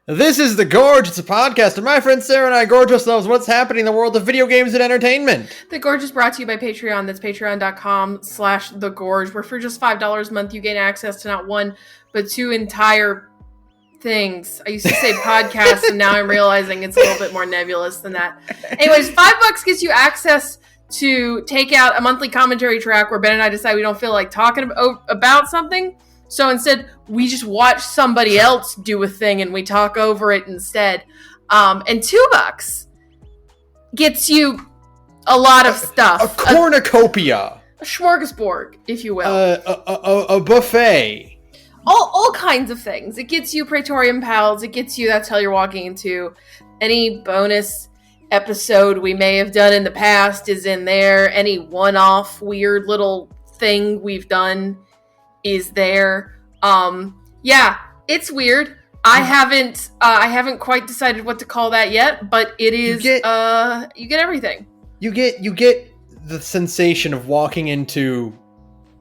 This is The Gorge. It's a podcast where my friend Sarah and I gorge ourselves what's happening in the world of video games and entertainment. The Gorge is brought to you by Patreon. That's patreon.com/thegorge, where for just $5 a month you gain access to not one, but two entire things. I used to say podcasts, and now I'm realizing it's a little bit more nebulous than that. Anyways, $5 gets you access to take out a monthly commentary track where Ben and I decide we don't feel like talking about something. So instead, we just watch somebody else do a thing and we talk over it instead. And $2 gets you a lot of stuff. A cornucopia. A smorgasbord, if you will. A buffet. All kinds of things. It gets you Praetorian Pals. It gets you That's Hell You're Walking Into. Any bonus episode we may have done in the past is in there. Any one-off weird little thing we've done is there. Yeah, it's weird. I haven't quite decided what to call that yet, but it is you get everything. You get the sensation of walking into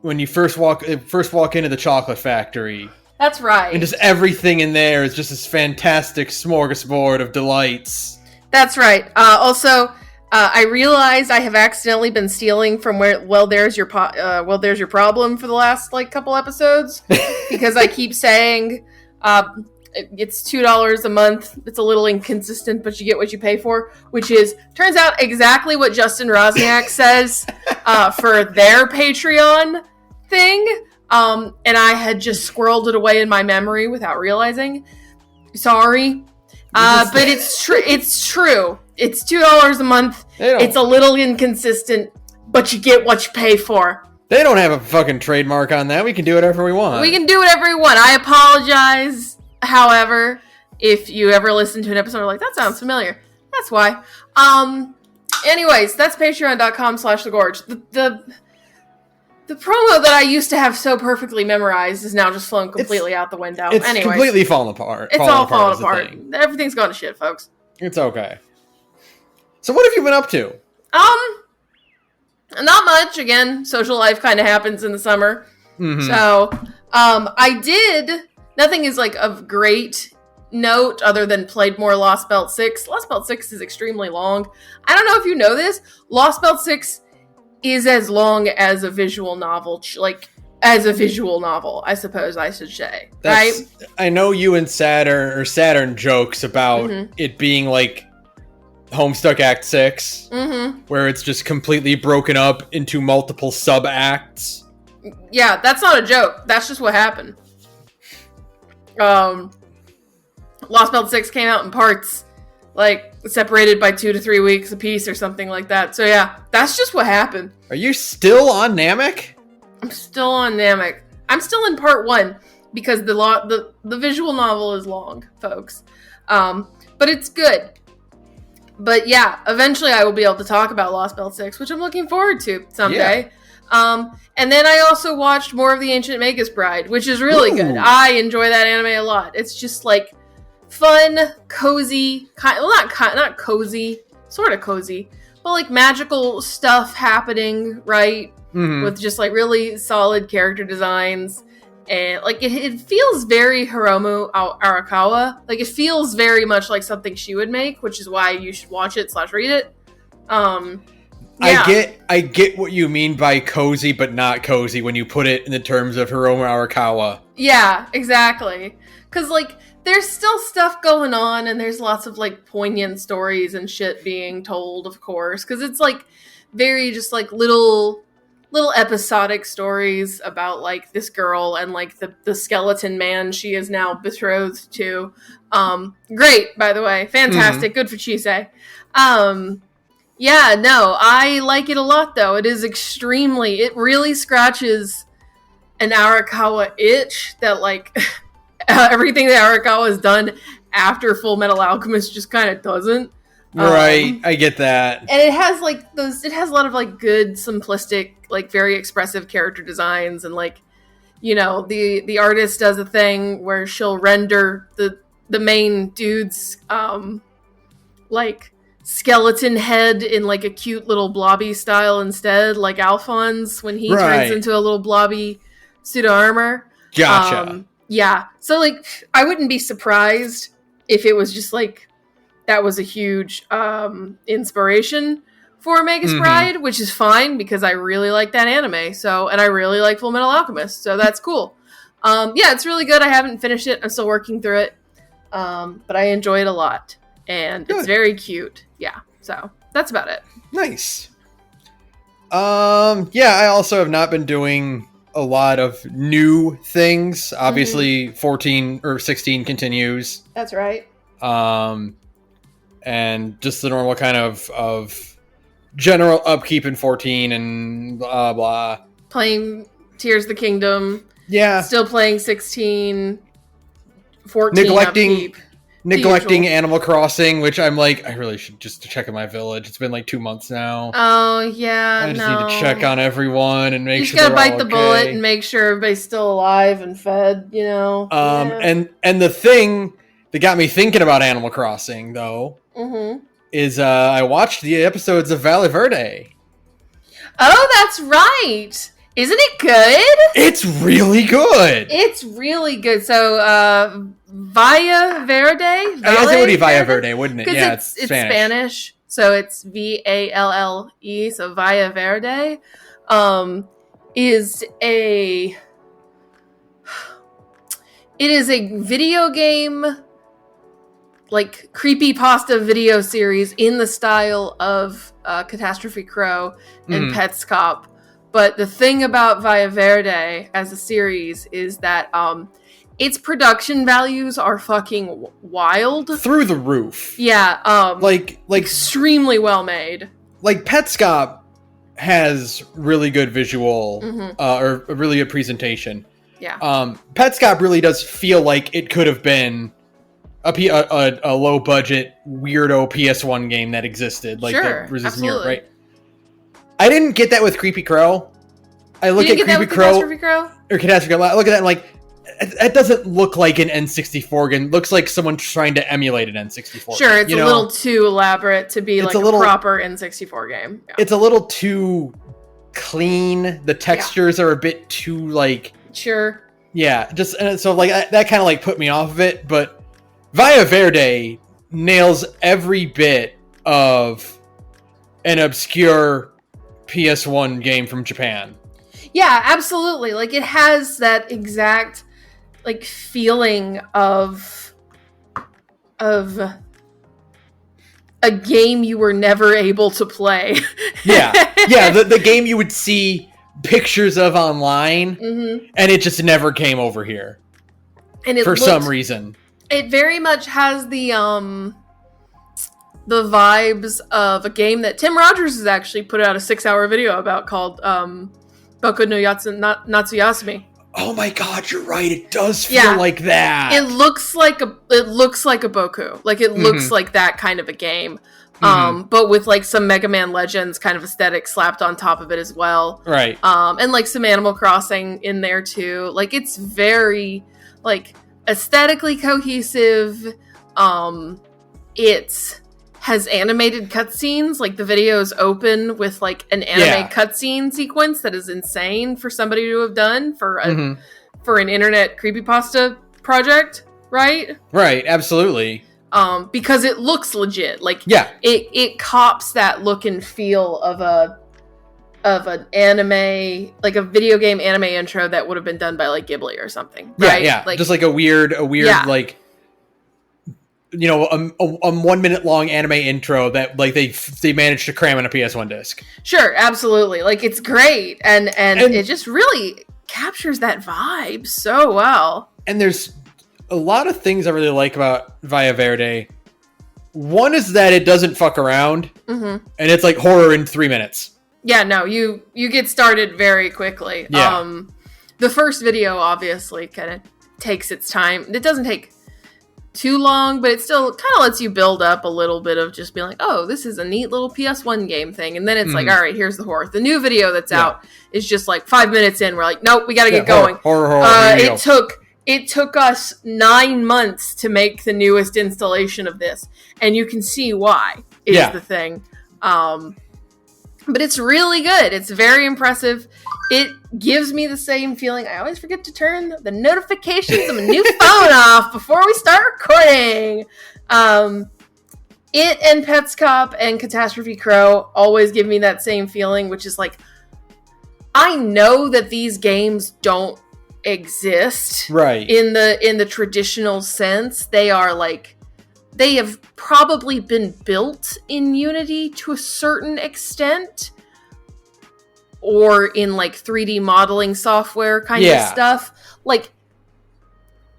when you first walk into the chocolate factory. That's right. And just everything in there is just this fantastic smorgasbord of delights. That's right. Also, I realized I have accidentally been stealing from There's Your Problem for the last couple episodes because I keep saying it's $2 a month. It's a little inconsistent, but you get what you pay for, which turns out exactly what Justin Rosniak says for their Patreon thing. And I had just squirreled it away in my memory without realizing. Sorry. But it's true. It's true. It's $2 a month. It's a little inconsistent, but you get what you pay for. They don't have a fucking trademark on that. We can do whatever we want. We can do whatever we want. I apologize, however, if you ever listen to an episode and are like, that sounds familiar. That's why. Anyways, that's patreon.com/thegorge. The promo that I used to have so perfectly memorized is now just flown completely out the window. It's completely fallen apart. It's all fallen apart. Everything's gone to shit, folks. It's okay. So what have you been up to? Not much. Again, social life kind of happens in the summer. Mm-hmm. So, nothing is of great note other than played more Lost Belt 6. Lost Belt 6 is extremely long. I don't know if you know this. Lost Belt 6 is as long as a visual novel, I suppose I should say. Right? I know you and Saturn jokes about it being Homestuck Act 6, where it's just completely broken up into multiple sub-acts. Yeah, that's not a joke. That's just what happened. Lost Belt 6 came out in parts, separated by 2 to 3 weeks apiece or something like that. So yeah, that's just what happened. Are you still on Namek? I'm still on Namek. I'm still in part 1 because the visual novel is long, folks. But it's good. But yeah, eventually I will be able to talk about Lost Belt 6, which I'm looking forward to someday. Yeah. And then I also watched more of The Ancient Magus Bride, which is really good. I enjoy that anime a lot. It's just fun, cozy, not cozy, sort of cozy, but magical stuff happening, right? Mm-hmm. With just really solid character designs. And it feels very Hiromu Arakawa. It feels very much like something she would make, which is why you should watch it / read it. Yeah. I get what you mean by cozy, but not cozy when you put it in the terms of Hiromu Arakawa. Yeah, exactly. Because there's still stuff going on, and there's lots of poignant stories and shit being told, of course. Because it's very just little episodic stories about this girl and the skeleton man she is now betrothed to. Great, by the way. Fantastic. Good for Chisei. Yeah, no, I like it a lot though. It really scratches an Arakawa itch that everything that Arakawa has done after Full Metal Alchemist just kind of doesn't. Right, I get that. And it has it has a lot of good, simplistic, very expressive character designs, and the artist does a thing where she'll render the main dude's skeleton head in a cute little blobby style instead, like Alphonse when he turns into a little blobby suit of armor. Gotcha. Yeah. So I wouldn't be surprised if it was just like that was a huge inspiration for Magus Bride, which is fine because I really like that anime. So, and I really like Full Metal Alchemist, so that's cool. Yeah, it's really good. I haven't finished it. I'm still working through it. But I enjoy it a lot. And It's very cute. Yeah. So that's about it. Nice. Yeah, I also have not been doing a lot of new things. Obviously, 14 or 16 continues. That's right. And just the normal kind of general upkeep in 14 and blah, blah. Playing Tears of the Kingdom. Yeah. Still playing 16. 14 neglecting Animal Crossing, which I'm like, I really should just check in my village. It's been like 2 months now. Oh yeah, I just need to check on everyone and make sure you just gotta bite the bullet and make sure everybody's still alive and fed. You know. And the thing that got me thinking about Animal Crossing though is I watched the episodes of Valle Verde. Oh, that's right. Isn't it good? It's really good. It's really good. So, Valle Verde? I guess it would be Valle Verde, wouldn't it? Yeah, it's Spanish. So it's Valle. So Valle Verde is a video game, like creepypasta video series in the style of Catastrophe Crow and Pets Cop. But the thing about Valle Verde as a series is that its production values are fucking wild. Through the roof. Yeah. Like extremely well made. Like Petscop has really good visual or a really good presentation. Yeah. Petscop really does feel like it could have been a low budget weirdo PS1 game that existed. Like that was in Europe, right? I didn't get that with Creepy Crow. I look at Creepy Crow or Catastrophe Crow. I look at that and like, it doesn't look like an N64 game. It looks like someone trying to emulate an N64. Sure, it's a little too elaborate to be like a proper N64 game. Yeah. It's a little too clean. The textures are a bit too like. Sure. Yeah, just so like that kind of like put me off of it. But Valle Verde nails every bit of an obscure PS1 game from Japan. Yeah, absolutely. Like it has that exact like feeling of a game you were never able to play. Yeah. The game you would see pictures of online and it just never came over here. And for some reason. It very much has the vibes of a game that Tim Rogers has actually put out a 6-hour video about called Boku no Natsuyasumi. Oh my god, you're right. It does feel like that. It looks like a Boku. Like it looks like that kind of a game. But with like some Mega Man Legends kind of aesthetic slapped on top of it as well. Right. And like some Animal Crossing in there too. Like it's very like aesthetically cohesive. It has animated cutscenes. Like the videos open with like an anime cutscene sequence that is insane for somebody to have done for an internet creepypasta project, right? Right, absolutely. Because it looks legit. Like it cops that look and feel of an anime, like a video game anime intro that would have been done by like Ghibli or something. Right? Yeah. Like, just like a weird like, you know, a 1 minute long anime intro that like they managed to cram in a PS1 disc. Sure, absolutely. Like it's great, and it just really captures that vibe so well. And there's a lot of things I really like about Valle Verde. One is that it doesn't fuck around, and it's like horror in 3 minutes. Yeah, no, you get started very quickly. Yeah. The first video obviously kind of takes its time. It doesn't take too long, but it still kind of lets you build up a little bit of just being like, oh, this is a neat little PS1 game thing. And then it's like, all right, here's the horror. The new video that's out is just like 5 minutes in. We're like, nope, we got to get going. Horror. It took us 9 months to make the newest installation of this. And you can see why is the thing. But it's really good. It's very impressive. It gives me the same feeling. I always forget to turn the notifications of my new phone off before we start recording. It and Petscop and Catastrophe Crow always give me that same feeling, which is like, I know that these games don't exist right in the traditional sense. They are like, they have probably been built in Unity to a certain extent, or in like 3D modeling software kind of stuff. Like,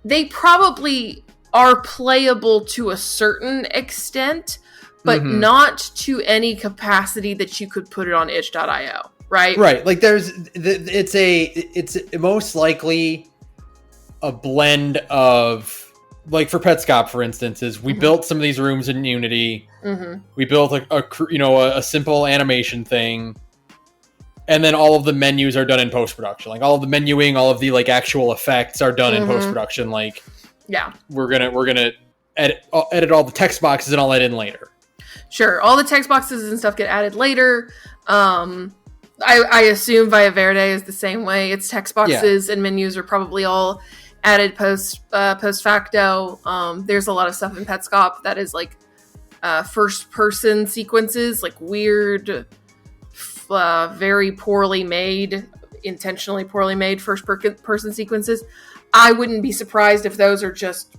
they probably are playable to a certain extent, but not to any capacity that you could put it on itch.io, right? Right. Like, it's most likely a blend of, like, for Petscop, for instance, is we built some of these rooms in Unity. We built a simple animation thing, and then all of the menus are done in post-production. Like, all of the menuing, all of the like actual effects are done in post-production. Like, yeah, we're gonna edit all the text boxes and all that in later. Sure, all the text boxes and stuff get added later. I assume Via Verde is the same way. Its text boxes and menus are probably all added post facto. There's a lot of stuff in Petscop that is like first person sequences, like weird, very poorly made, intentionally poorly made first person sequences. I wouldn't be surprised if those are just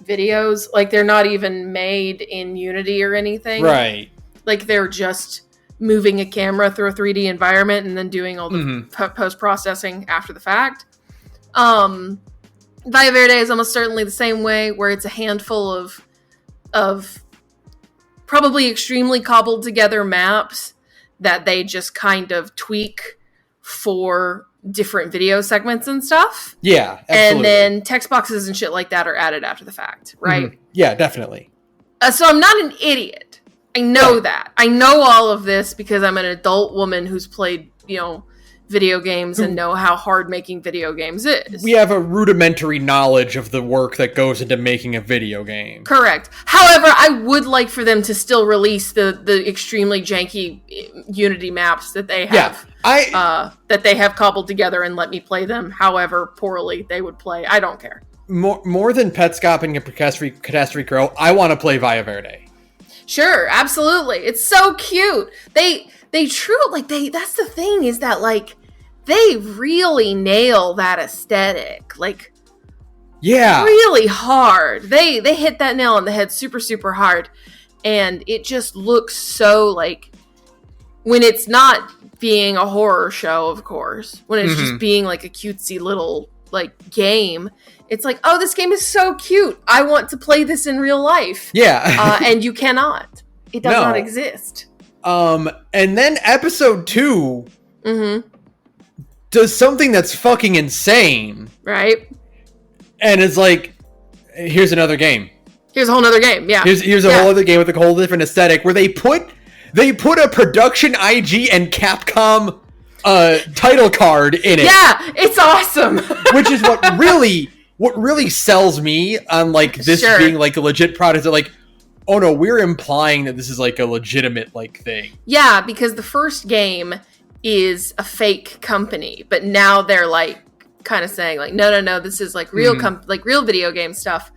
videos. Like, they're not even made in Unity or anything. Right. Like, they're just moving a camera through a 3D environment and then doing all the post-processing after the fact. Via Verde is almost certainly the same way, where it's a handful of probably extremely cobbled together maps that they just kind of tweak for different video segments and stuff. Yeah, absolutely. And then text boxes and shit like that are added after the fact, right? Yeah, definitely. So I'm not an idiot. I know that. I know all of this because I'm an adult woman who's played, video games and know how hard making video games is. We have a rudimentary knowledge of the work that goes into making a video game. Correct. However, I would like for them to still release the extremely janky Unity maps that they have. That they have cobbled together and let me play them however poorly they would play. I don't care. More than Petscop and Catastrophe Crow, I want to play Via Verde. Sure, absolutely. It's so cute. They truly, that's the thing, is that, like, they really nail that aesthetic. Like, yeah, really hard. They hit that nail on the head super, super hard. And it just looks so, like, when it's not being a horror show, of course, when it's just being, like, a cutesy little, like, game, it's like, oh, this game is so cute. I want to play this in real life. Yeah. And you cannot. It does not exist. And then episode 2 does something that's fucking insane. Right. And it's like, here's another game. Here's a whole other game, yeah. Here's a whole other game with a whole different aesthetic, where they put a production IG and Capcom title card in it. Yeah, it's awesome. Which is what really sells me on, like, this being like a legit product. Like, oh no, we're implying that this is like a legitimate, like, thing. Yeah, because the first game is a fake company, but now they're like kind of saying like, no, this is like real real video game stuff.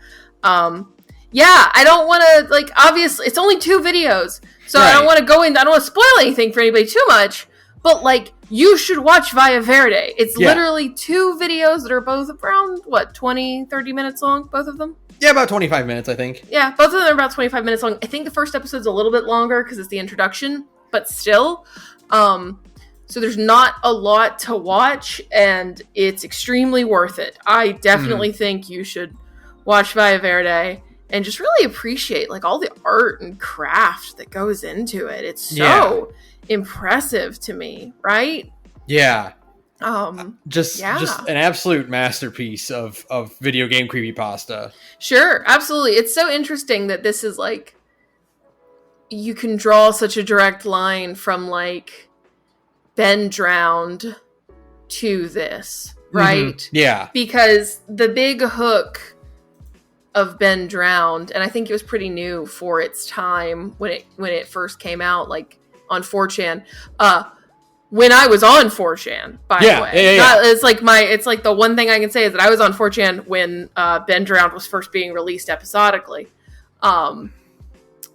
Yeah, I don't want to, like, obviously it's only 2 videos, so I don't want to go in. I don't want to spoil anything for anybody too much, but like, you should watch Via Verde. It's literally 2 videos that are both around 20-30 minutes long, both of them. Yeah, about 25 minutes, I think. Yeah, both of them are about 25 minutes long. I think the first episode's a little bit longer because it's the introduction, but still. So there's not a lot to watch, and it's extremely worth it. I definitely think you should watch Via Verde and just really appreciate, like, all the art and craft that goes into it. It's so impressive to me, right? Yeah. Just an absolute masterpiece of video game creepypasta. Sure, absolutely. It's so interesting that this is like, you can draw such a direct line from like Ben Drowned to this, right? Yeah. Because the big hook of Ben Drowned, and I think it was pretty new for its time when it first came out, like on 4chan, when I was on 4chan, by the way. Yeah. It's like the one thing I can say is that I was on 4chan when Ben Drowned was first being released episodically.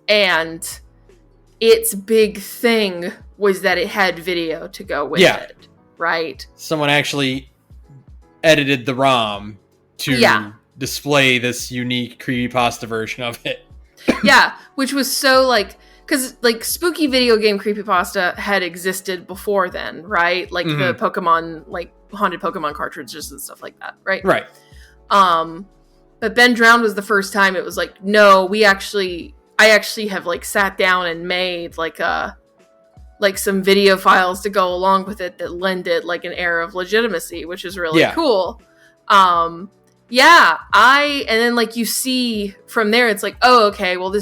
And its big thing was that it had video to go with it, right? Someone actually edited the ROM to display this unique creepypasta version of it. Yeah, which was so like, because like spooky video game creepypasta had existed before then, right? Like the Pokemon, like haunted Pokemon cartridges and stuff like that, right? Right. But Ben Drowned was the first time it was like, no, I actually have like sat down and made like some video files to go along with it that lend it like an air of legitimacy, which is really cool. And then like you see from there, it's like, oh, okay, well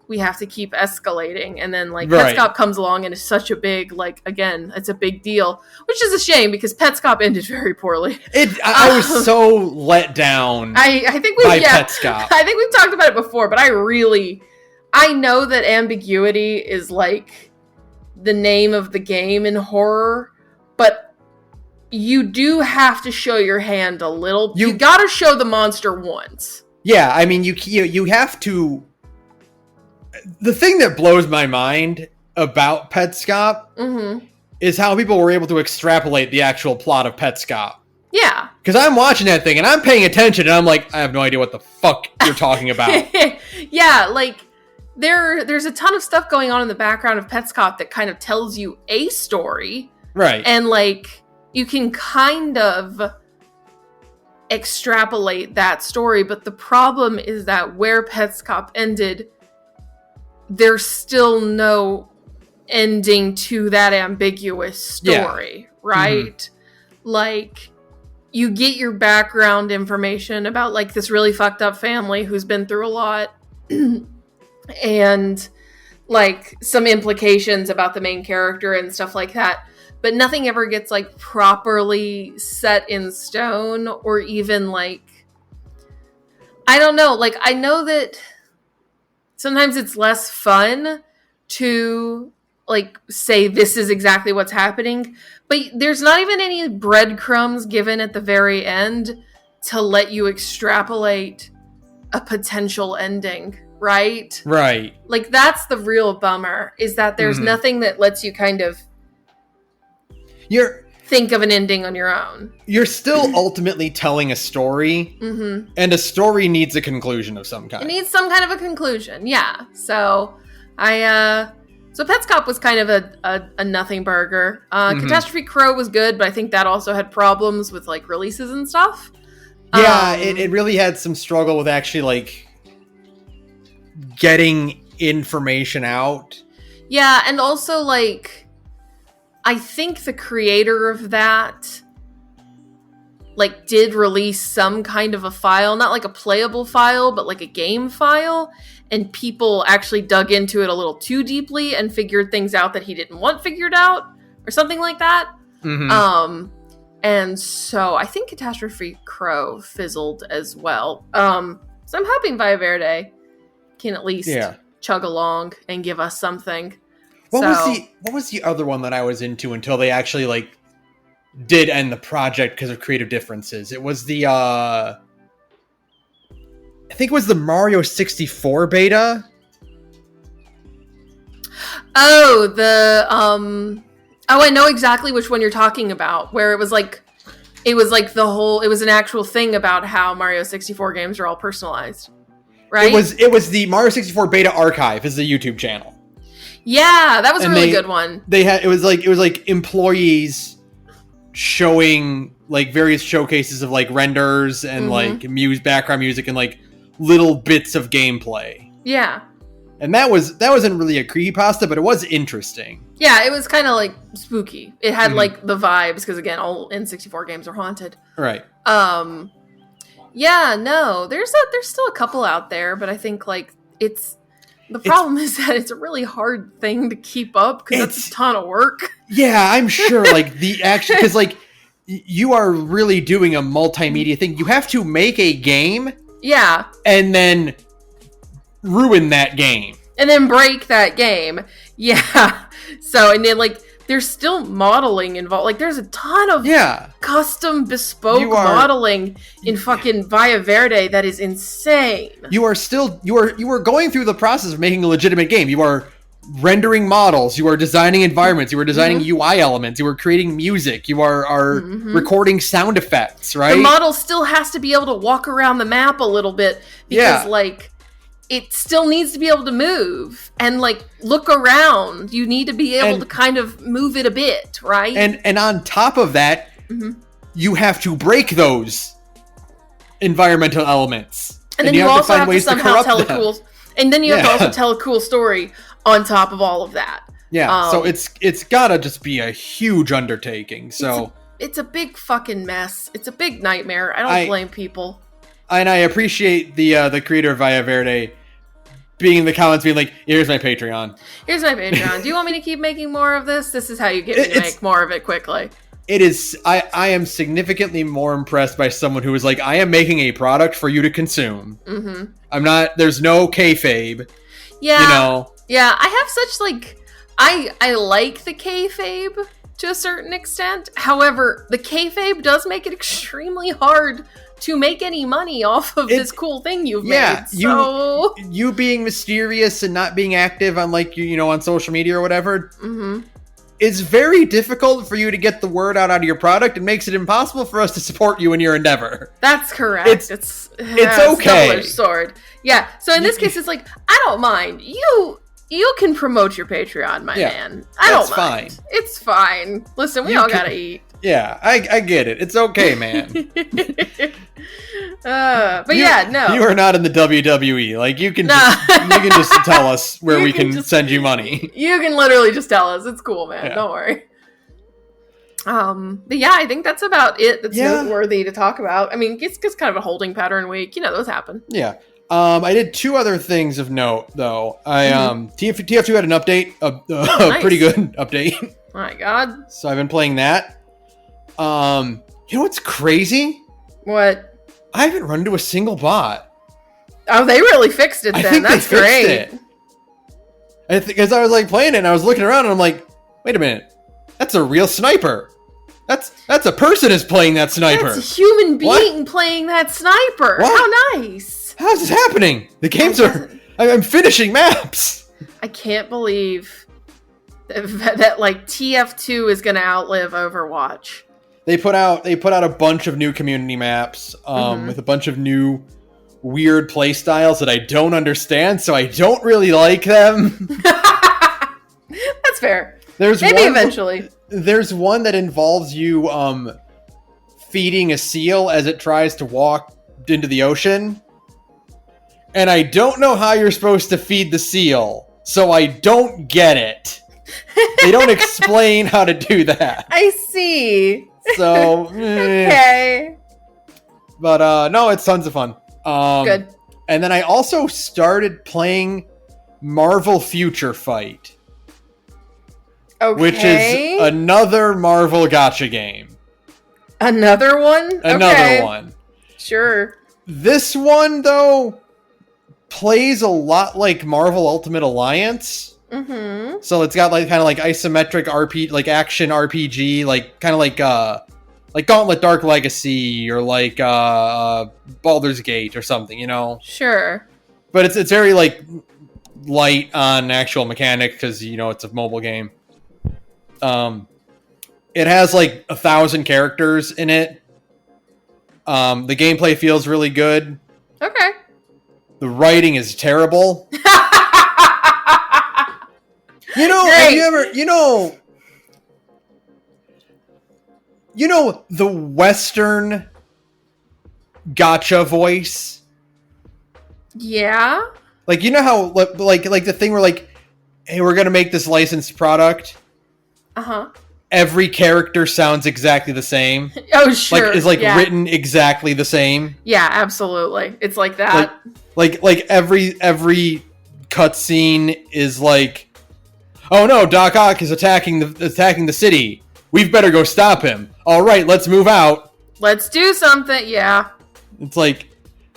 we have to keep escalating. And then like Petscop comes along and is such a big, like, again, it's a big deal, which is a shame because Petscop ended very poorly. I was so let down I think Petscop. I think we've talked about it before, but I know that ambiguity is like the name of the game in horror, but you do have to show your hand a little. You gotta show the monster once. Yeah, I mean, you have to. The thing that blows my mind about Petscop is how people were able to extrapolate the actual plot of Petscop. Yeah. Because I'm watching that thing and I'm paying attention and I'm like, I have no idea what the fuck you're talking about. Yeah, like there's a ton of stuff going on in the background of Petscop that kind of tells you a story. Right. And like you can kind of extrapolate that story, but the problem is that where Petscop ended, there's still no ending to that ambiguous story, right? Like, you get your background information about, like, this really fucked up family who's been through a lot, and, like, some implications about the main character and stuff like that, but nothing ever gets, like, properly set in stone, or even, like, I don't know, like, I know that sometimes it's less fun to, like, say this is exactly what's happening, but there's not even any breadcrumbs given at the very end to let you extrapolate a potential ending, right? Right. Like, that's the real bummer, is that there's nothing that lets you kind of think of an ending on your own. You're still ultimately telling a story, and a story needs a conclusion of some kind. It needs some kind of a conclusion, yeah. So, So Petscop was kind of a nothing burger. Catastrophe Crow was good, but I think that also had problems with, like, releases and stuff. Yeah, it really had some struggle with actually, like, getting information out. Yeah, and also, like, I think the creator of that, like, did release some kind of a file, not like a playable file, but like a game file, and people actually dug into it a little too deeply and figured things out that he didn't want figured out, or something like that. And so I think Catastrophe Crow fizzled as well. So I'm hoping Via Verde can at least chug along and give us something. What was the other one that I was into until they actually, like, did end the project because of creative differences? It was the I think it was the Mario 64 beta. I know exactly which one you're talking about, where it was like it was an actual thing about how Mario 64 games are all personalized. Right? It was the Mario 64 beta archive is the YouTube channel. Yeah, that was a really good one. It was like employees showing, like, various showcases of, like, renders and like background music and, like, little bits of gameplay. Yeah. And that wasn't really a creepypasta, but it was interesting. Yeah, it was kind of like spooky. It had like the vibes because, again, all N64 games are haunted. Right. Yeah, no, there's still a couple out there, but I think, like, the problem is that it's a really hard thing to keep up because it's a ton of work. Yeah, I'm sure. Like, because, like, you are really doing a multimedia thing. You have to make a game. Yeah. And then ruin that game. And then break that game. Yeah. So, and then, like, there's still modeling involved. Like, there's a ton of custom, bespoke modeling in fucking Via Verde that is insane. You are going through the process of making a legitimate game. You are rendering models. You are designing environments. You are designing UI elements. You are creating music. You are recording sound effects, right? The model still has to be able to walk around the map a little bit because, like, it still needs to be able to move and, like, look around. You need to be able to kind of move it a bit, right? And on top of that, you have to break those environmental elements. And then you also have to somehow tell a cool... And then you have to also tell a cool story on top of all of that. Yeah, so it's gotta just be a huge undertaking. So it's a big fucking mess. It's a big nightmare. I don't blame people. And I appreciate the creator of Via Verde being in the comments being like, here's my Patreon. Here's my Patreon. Do you want me to keep making more of this? This is how you get me to make more of it quickly. It is. I am significantly more impressed by someone who is like, I am making a product for you to consume. I'm not, there's no kayfabe. Yeah. You know? Yeah, I have such, like, I like the kayfabe to a certain extent. However, the kayfabe does make it extremely hard to make any money off of this cool thing you've made. So you being mysterious and not being active on, like, you know, on social media or whatever, it's very difficult for you to get the word out of your product. It makes it impossible for us to support you in your endeavor. That's correct. It's okay. Double-edged sword. Yeah. So in this case, it's like, I don't mind. You can promote your Patreon, my man. I don't mind. Fine. It's fine. Listen, we all gotta eat. Yeah, I get it. It's okay, man. But yeah, no. You are not in the WWE. Like, you can just tell us where we can send you money. You can literally just tell us. It's cool, man. Yeah. Don't worry. But yeah, I think that's about it that's noteworthy to talk about. I mean, it's just kind of a holding pattern week. You know, those happen. Yeah. I did two other things of note, though. TF2 had an update, a pretty good update. My God. So I've been playing that. You know what's crazy? What? I haven't run into a single bot. Oh, they really fixed it then. I think That's they fixed great. It. Because I was like playing it and I was looking around and I'm like, wait a minute. That's a real sniper. That's a person is playing that sniper. That's a human being playing that sniper. What? How nice. How is this happening? The games are... I'm finishing maps. I can't believe that like TF2 is going to outlive Overwatch. They put out a bunch of new community maps with a bunch of new weird play styles that I don't understand, so I don't really like them. That's fair. Maybe eventually. There's one that involves you feeding a seal as it tries to walk into the ocean. And I don't know how you're supposed to feed the seal, so I don't get it. They don't explain how to do that. I see. So, okay. But, no, it's tons of fun. Good. And then I also started playing Marvel Future Fight. Okay. Which is another Marvel gacha game. Another one? Another one. Sure. This one, though, plays a lot like Marvel Ultimate Alliance. Mm-hmm. So it's got like kind of like isometric RPG, like action RPG, like kind of like Gauntlet Dark Legacy or like Baldur's Gate or something, you know? Sure. But it's very like light on actual mechanic because, you know, it's a mobile game. It has like 1,000 characters in it. The gameplay feels really good. Okay. The writing is terrible. You know, Great. have you ever, you know the Western gacha voice? Yeah. Like, you know how, like the thing where like, hey, we're going to make this licensed product. Uh-huh. Every character sounds exactly the same. Oh, sure. Like, is written exactly the same. Yeah, absolutely. It's like that. Like every cutscene is like, oh no, Doc Ock is attacking the city. We've better go stop him. All right, let's move out. Let's do something. Yeah. It's like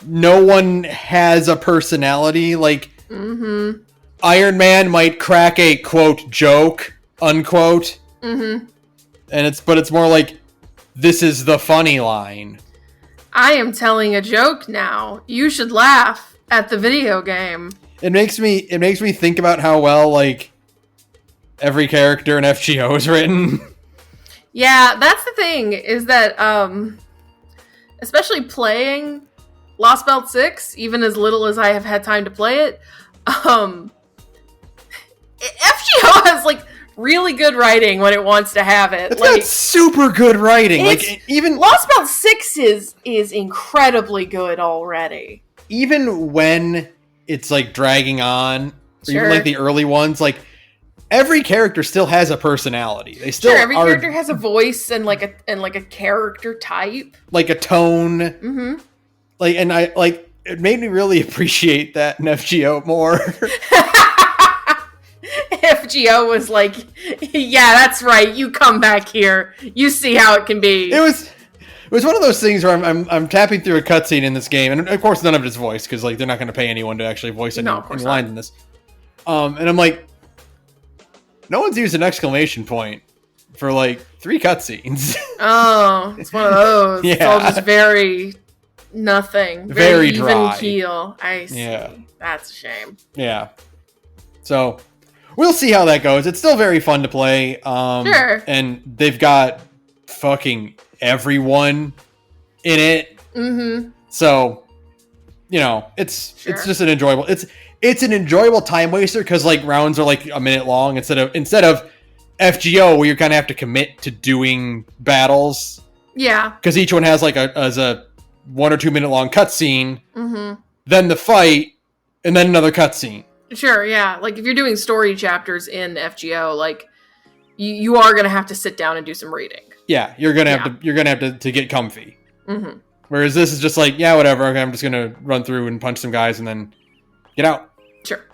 no one has a personality. Like Iron Man might crack a quote joke unquote Mm-hmm. And it's more like, this is the funny line. I am telling a joke now. You should laugh at the video game. It makes me think about how well, like, every character in FGO is written. Yeah, that's the thing, is that, especially playing Lost Belt 6, even as little as I have had time to play it, FGO has, like, really good writing when it wants to have it. It's got super good writing. Like, even Lost Belt 6 is incredibly good already. Even when it's, like, dragging on, or Sure. even, like, the early ones, like, every character still has a personality. They still every character has a voice and like a character type, like a tone. Mm-hmm. Like, and it made me really appreciate that in FGO more. FGO was like, yeah, that's right. You come back here. You see how it can be. It was one of those things where I'm tapping through a cutscene in this game, and of course none of it is voiced because, like, they're not going to pay anyone to actually voice any lines in this. And I'm like, no one's used an exclamation point for, like, 3 cutscenes. Oh, it's one of those. Yeah. It's all just very nothing. Very even dry. keel. I see. Yeah. That's a shame. Yeah. So, we'll see how that goes. It's still very fun to play. Sure. And they've got fucking everyone in it. Mm-hmm. So, you know, it's just an enjoyable... It's an enjoyable time waster because, like, rounds are like a minute long instead of FGO where you kind of have to commit to doing battles. Yeah. Because each one has like a 1 or 2 minute long cutscene, Mm-hmm. then the fight, and then another cutscene. Sure. Yeah. Like if you're doing story chapters in FGO, like you are gonna have to sit down and do some reading. Yeah, you're gonna have to get comfy. Mm-hmm. Whereas this is just like, yeah, whatever. Okay, I'm just gonna run through and punch some guys and then get out. Sure.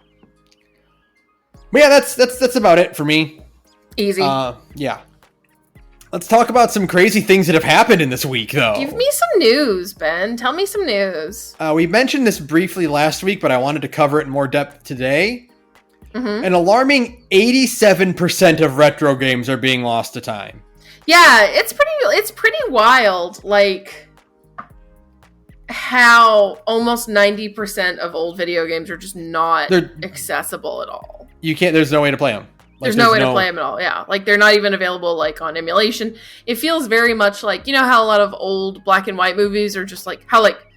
But yeah, that's about it for me. Easy. Yeah. Let's talk about some crazy things that have happened in this week, though. Give me some news, Ben. Tell me some news. We mentioned this briefly last week, but I wanted to cover it in more depth today. Mm-hmm. An alarming 87% of retro games are being lost to time. Yeah, it's pretty wild. Like how almost 90% of old video games are just not accessible at all. You can't. There's no way to play them. There's no way to play them at all. Yeah, like they're not even available like on emulation. It feels very much like, you know how a lot of old black and white movies are just like how like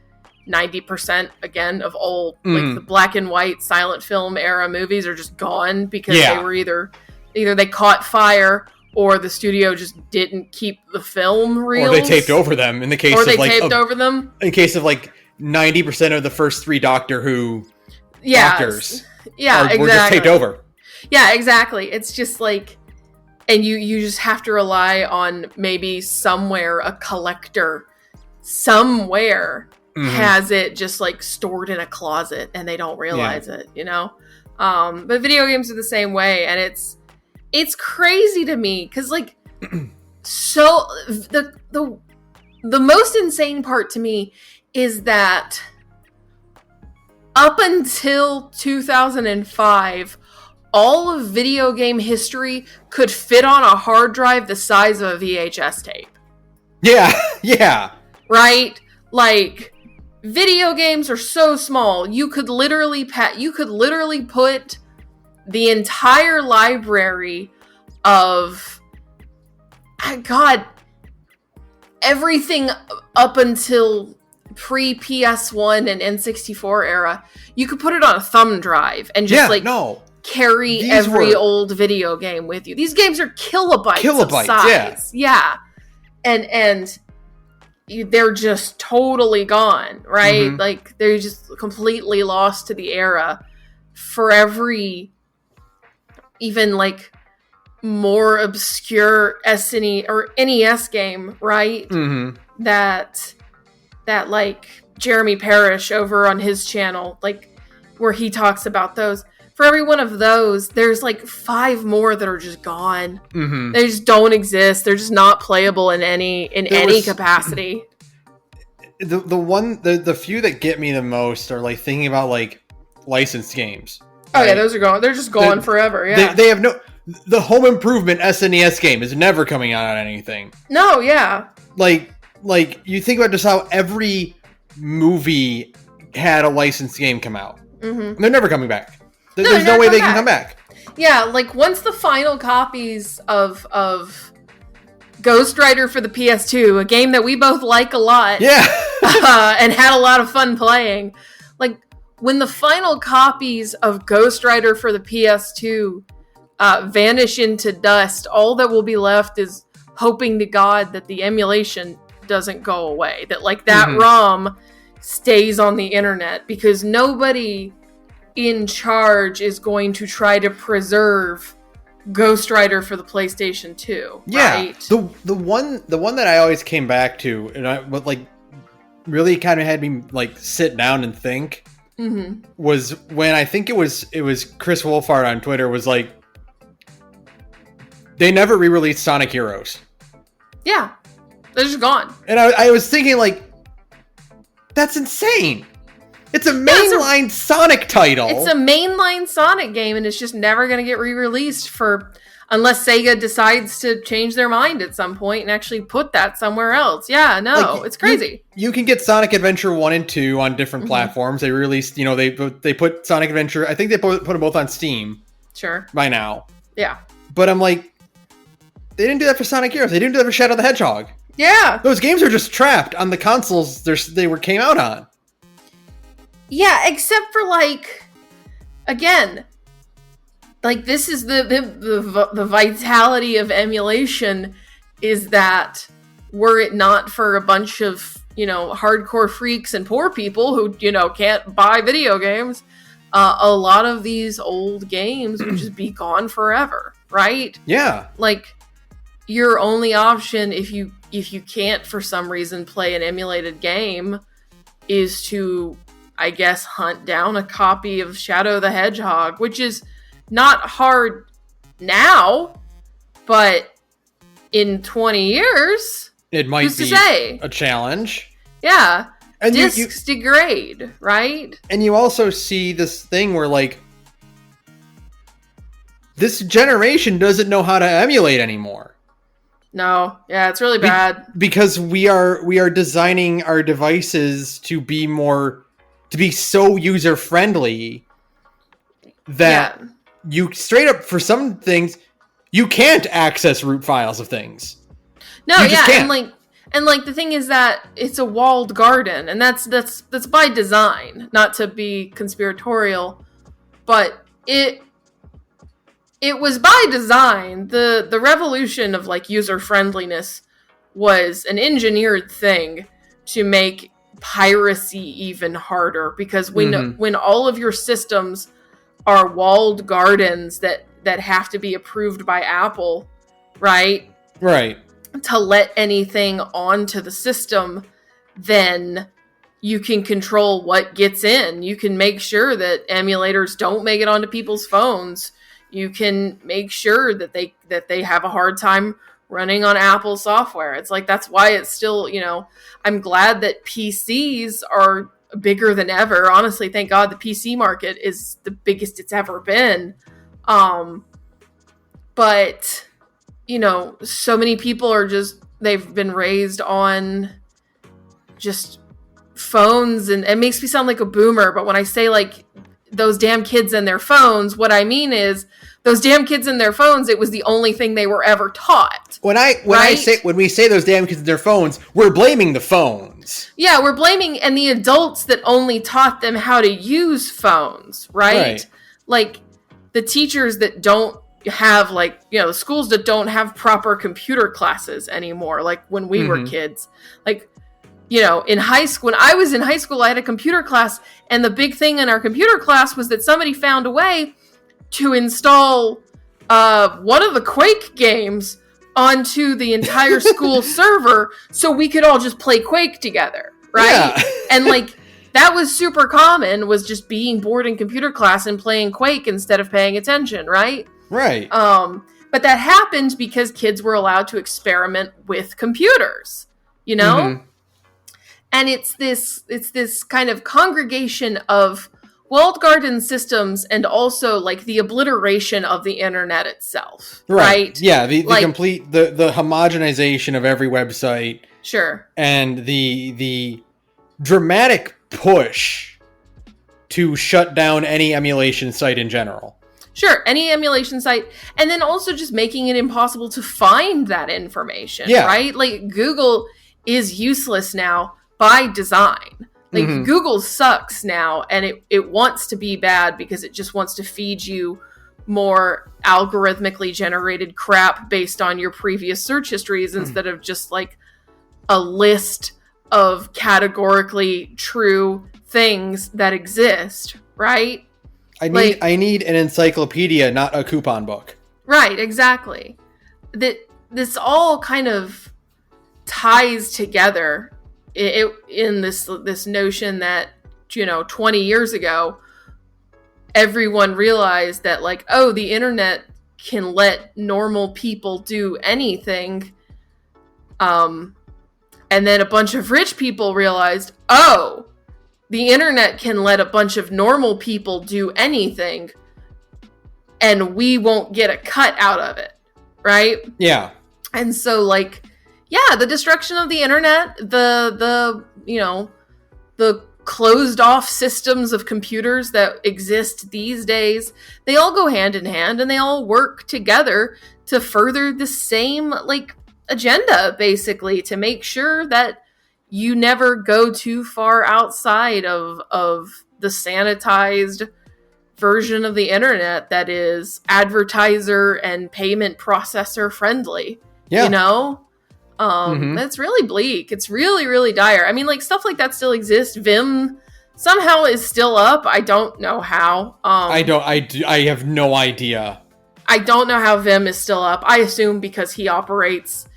90% again of old like the black and white silent film era movies are just gone because they were either they caught fire or the studio just didn't keep the film reels. Or they taped over them in the case of like... taped over them. In case of like 90% of the first 3 Doctor Who doctors. Yeah, exactly. Were just taped over. Yeah, exactly. It's just like... And you just have to rely on maybe somewhere a collector somewhere has it just like stored in a closet and they don't realize it, you know? But video games are the same way, and it's crazy to me because like so the most insane part to me is that up until 2005 all of video game history could fit on a hard drive the size of a VHS tape. Yeah. Right? Like video games are so small. You could literally put the entire library of everything up until pre-PS1 and N64 era. You could put it on a thumb drive and just carry every old video game with you. These games are kilobytes of size. Yeah. And they're just totally gone, right? Like they're just completely lost to the era for every even like more obscure SNES or NES game, right? That like Jeremy Parrish over on his channel, like where he talks about those. For every one of those, there's like 5 more that are just gone. They just don't exist. They're just not playable in any capacity. The few that get me the most are like thinking about like licensed games. Oh yeah, those are gone. They're just gone forever. Yeah, they have no. the Home Improvement SNES game is never coming out on anything. No, yeah. Like you think about just how every movie had a licensed game come out. Mm-hmm. They're never coming back. There's no way they can come back. Yeah, like once the final copies of Ghost Rider for the PS2, a game that we both like a lot, and had a lot of fun playing, like when the final copies of Ghost Rider for the PS2 vanish into dust, all that will be left is hoping to God that the emulation doesn't go away, that like that ROM stays on the internet, because nobody in charge is going to try to preserve Ghost Rider for the PlayStation 2. Yeah, right? the one that I always came back to, and what like really kind of had me like sit down and think, was when I think it was Chris Wolfhard on Twitter was like, they never re-released Sonic Heroes. Yeah, they're just gone. And I was thinking like, that's insane. It's a mainline Sonic title. It's a mainline Sonic game, and it's just never going to get re-released unless Sega decides to change their mind at some point and actually put that somewhere else. Yeah, no, like, it's crazy. You can get Sonic Adventure 1 and 2 on different platforms. They released, they put Sonic Adventure, I think they put them both on Steam. Sure. By now. Yeah. But I'm like, they didn't do that for Sonic Heroes. They didn't do that for Shadow the Hedgehog. Yeah. Those games are just trapped on the consoles they came out on. Yeah, except for like, again, like this is the vitality of emulation, is that were it not for a bunch of, hardcore freaks and poor people who, can't buy video games, a lot of these old games would just be gone forever, right? Yeah. Like, your only option if you can't for some reason play an emulated game is to, I guess, hunt down a copy of Shadow the Hedgehog, which is not hard now, but in 20 years, it might be a challenge. Yeah. And discs degrade, right? And you also see this thing where, like, this generation doesn't know how to emulate anymore. No. Yeah, it's really bad. Because we are designing our devices to be so user-friendly that you straight up, for some things, you can't access root files of things. No, and the thing is that it's a walled garden, and that's by design, not to be conspiratorial, but it was by design. The revolution of like user-friendliness was an engineered thing to make piracy even harder, because when all of your systems are walled gardens that have to be approved by Apple, right, to let anything onto the system, then you can control what gets in. You can make sure that emulators don't make it onto people's phones. You can make sure that they have a hard time running on Apple software. It's like, that's why it's still, I'm glad that PCs are bigger than ever. Honestly, thank God the PC market is the biggest it's ever been. But, so many people are they've been raised on just phones, and it makes me sound like a boomer, but when I say like those damn kids and their phones, what I mean is those damn kids and their phones, it was the only thing they were ever taught. When we say those damn kids and their phones, we're blaming the phones. Yeah, we're blaming and the adults that only taught them how to use phones, right? Like the teachers that don't have the schools that don't have proper computer classes anymore, like when we were kids. Like, in high school, when I was in high school, I had a computer class, and the big thing in our computer class was that somebody found a way to install one of the Quake games onto the entire school server so we could all just play Quake together, right? Yeah. And that was super common, was just being bored in computer class and playing Quake instead of paying attention, right? Right. But that happened because kids were allowed to experiment with computers, And it's this kind of congregation of walled garden systems and also like the obliteration of the internet itself, right? Yeah, the complete the homogenization of every website. Sure. And the dramatic push to shut down any emulation site in general. Sure, any emulation site, and then also just making it impossible to find that information, right? Like, Google is useless now by design. Like, Google sucks now, and it wants to be bad because it just wants to feed you more algorithmically generated crap based on your previous search histories instead of just, like, a list of categorically true things that exist, right? I need an encyclopedia, not a coupon book. Right, exactly. This all kind of ties together in this notion that, 20 years ago, everyone realized that, like, oh, the internet can let normal people do anything. And then a bunch of rich people realized, oh, the internet can let a bunch of normal people do anything, and we won't get a cut out of it, right? Yeah. And so, like, yeah, the destruction of the internet, the closed off systems of computers that exist these days, they all go hand in hand, and they all work together to further the same, like, agenda, basically, to make sure that you never go too far outside of the sanitized version of the internet that is advertiser and payment processor friendly. Yeah. It's really bleak. It's really, really dire. I mean, like, stuff like that still exists. Vim somehow is still up. I don't know how. I have no idea. I don't know how Vim is still up. I assume because he operates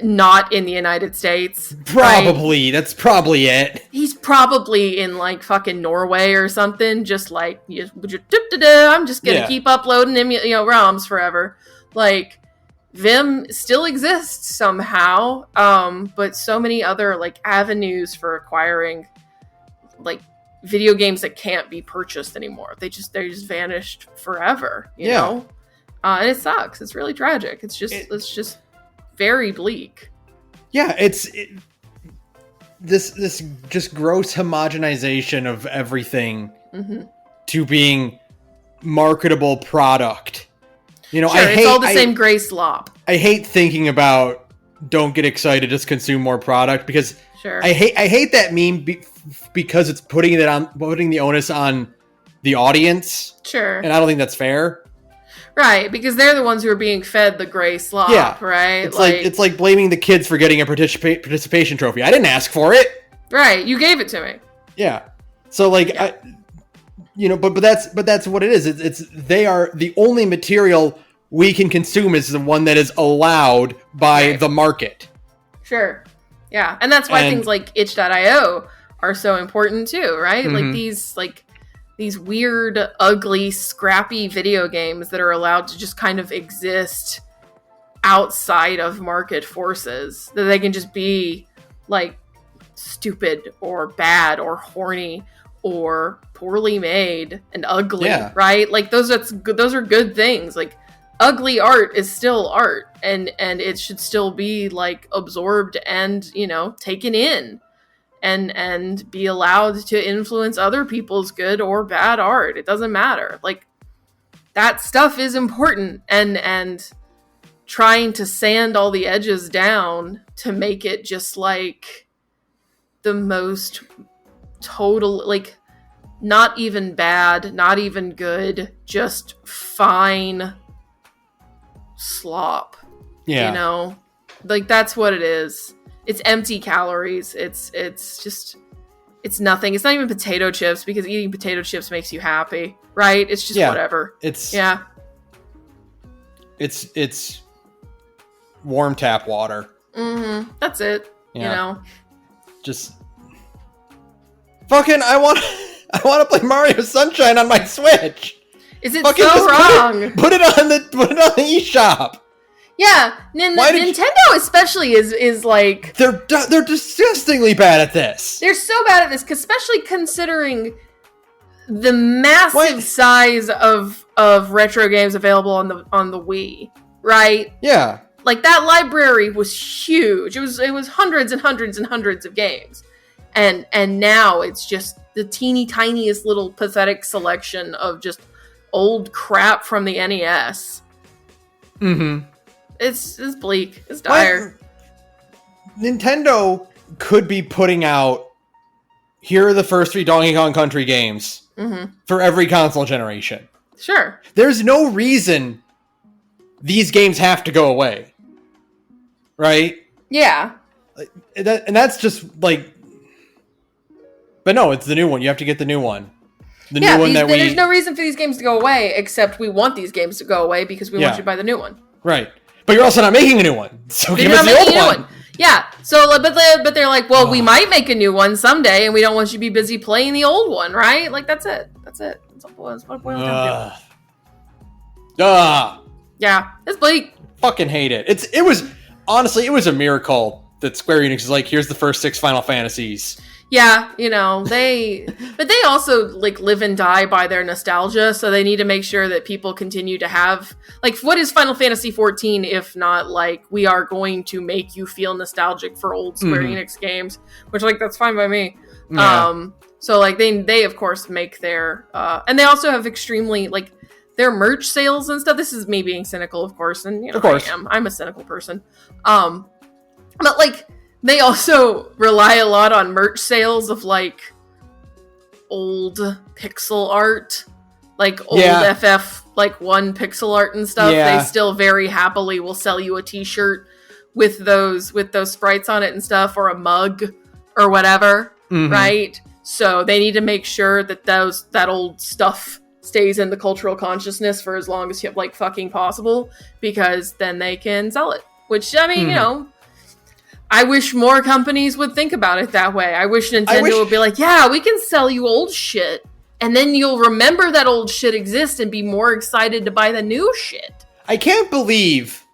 not in the United States. Probably. Right? That's probably it. He's probably in, like, fucking Norway or something. Just like, I'm just gonna keep uploading ROMs forever. Like, Vim still exists somehow, but so many other, like, avenues for acquiring, like, video games that can't be purchased anymore. They just vanished forever. You know, and it sucks. It's really tragic. It's just very bleak. Yeah, this just gross homogenization of everything to being marketable product. Sure, it's all the same gray slop. I hate thinking about don't get excited, just consume more product, because I hate that meme because it's putting the onus on the audience. Sure. And I don't think that's fair. Right, because they're the ones who are being fed the gray slop, right? It's like blaming the kids for getting a participation trophy. I didn't ask for it. Right, you gave it to me. Yeah. So, like, but that's what it is. It's they are the only material we can consume is the one that is allowed by the market. Sure. Yeah, and that's why things like itch.io are so important too, right? Like these weird, ugly, scrappy video games that are allowed to just kind of exist outside of market forces. That they can just be, like, stupid or bad or horny or poorly made and ugly, right? Like, those are good things. Like, ugly art is still art, and it should still be, like, absorbed and, taken in. And be allowed to influence other people's good or bad art. It doesn't matter. Like, that stuff is important, and trying to sand all the edges down to make it just, like, the most total, like, not even bad, not even good, just fine slop. Yeah. Like, that's what it is. It's empty calories. It's nothing. It's not even potato chips, because eating potato chips makes you happy, right? It's just whatever. It's warm tap water. That's it. Just fucking. I want to play Mario Sunshine on my Switch. Is it fucking so wrong? Put it on the eShop. Yeah, Nintendo especially is like... They're disgustingly bad at this. They're so bad at this, especially considering the massive size of retro games available on the Wii, right? Yeah. Like, that library was huge. It was hundreds and hundreds and hundreds of games. And now it's just the teeny tiniest little pathetic selection of just old crap from the NES. Mm-hmm. It's bleak. It's dire. Nintendo could be putting out, here are the first 3 Donkey Kong Country games for every console generation. Sure. There's no reason these games have to go away. Right? Yeah. And that's just like... But no, it's the new one. You have to get the new one. There's no reason for these games to go away, except we want these games to go away because we want you to buy the new one. Right. But you're also not making a new one. So give us the old one. Yeah. So, but they're like, well, we might make a new one someday, and we don't want you to be busy playing the old one, right? Like, that's it. That's what it boils down to. Yeah. It's bleak. Fucking hate it. It was a miracle that Square Enix is like, here's the first 6 Final Fantasies. Yeah, but they also like live and die by their nostalgia, so they need to make sure that people continue to have, like, what is Final Fantasy 14 if not like, we are going to make you feel nostalgic for old Square Enix games, which, like, that's fine by me. Yeah. So like they of course make their and they also have extremely, like, their merch sales and stuff. This is me being cynical, of course, and of course I'm a cynical person. But like, they also rely a lot on merch sales of, like, old pixel art, like old FF, like, 1 pixel art and stuff. Yeah. They still very happily will sell you a t-shirt with those sprites on it and stuff, or a mug or whatever, right? So they need to make sure that that old stuff stays in the cultural consciousness for as long as like fucking possible, because then they can sell it. Which, I mean, I wish more companies would think about it that way. I wish Nintendo would be like, yeah, we can sell you old shit, and then you'll remember that old shit exists and be more excited to buy the new shit. I can't believe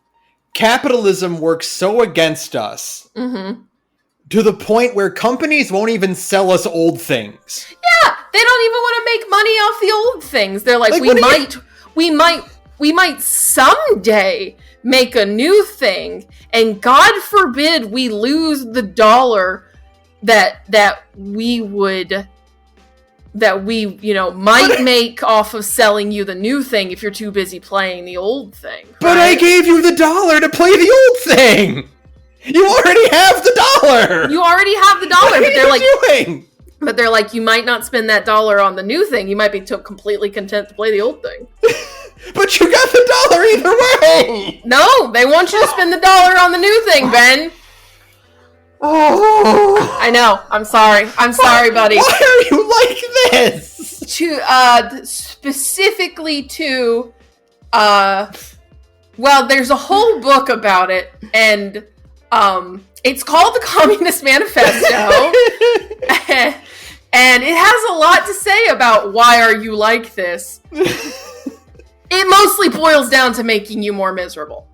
capitalism works so against us to the point where companies won't even sell us old things. Yeah, they don't even want to make money off the old things. They're like, we might someday make a new thing, and God forbid we lose the dollar that we might make off of selling you the new thing if you're too busy playing the old thing. Right? But I gave you the dollar to play the old thing. You already have the dollar. But they're like, you might not spend that dollar on the new thing. You might be completely content to play the old thing. But you got the dollar either way! No, they want you to spend the dollar on the new thing, Ben. Oh. I know. I'm sorry. Buddy. Why are you like this? Specifically to, well, there's a whole book about it, and, it's called The Communist Manifesto, and it has a lot to say about why are you like this. It mostly boils down to making you more miserable.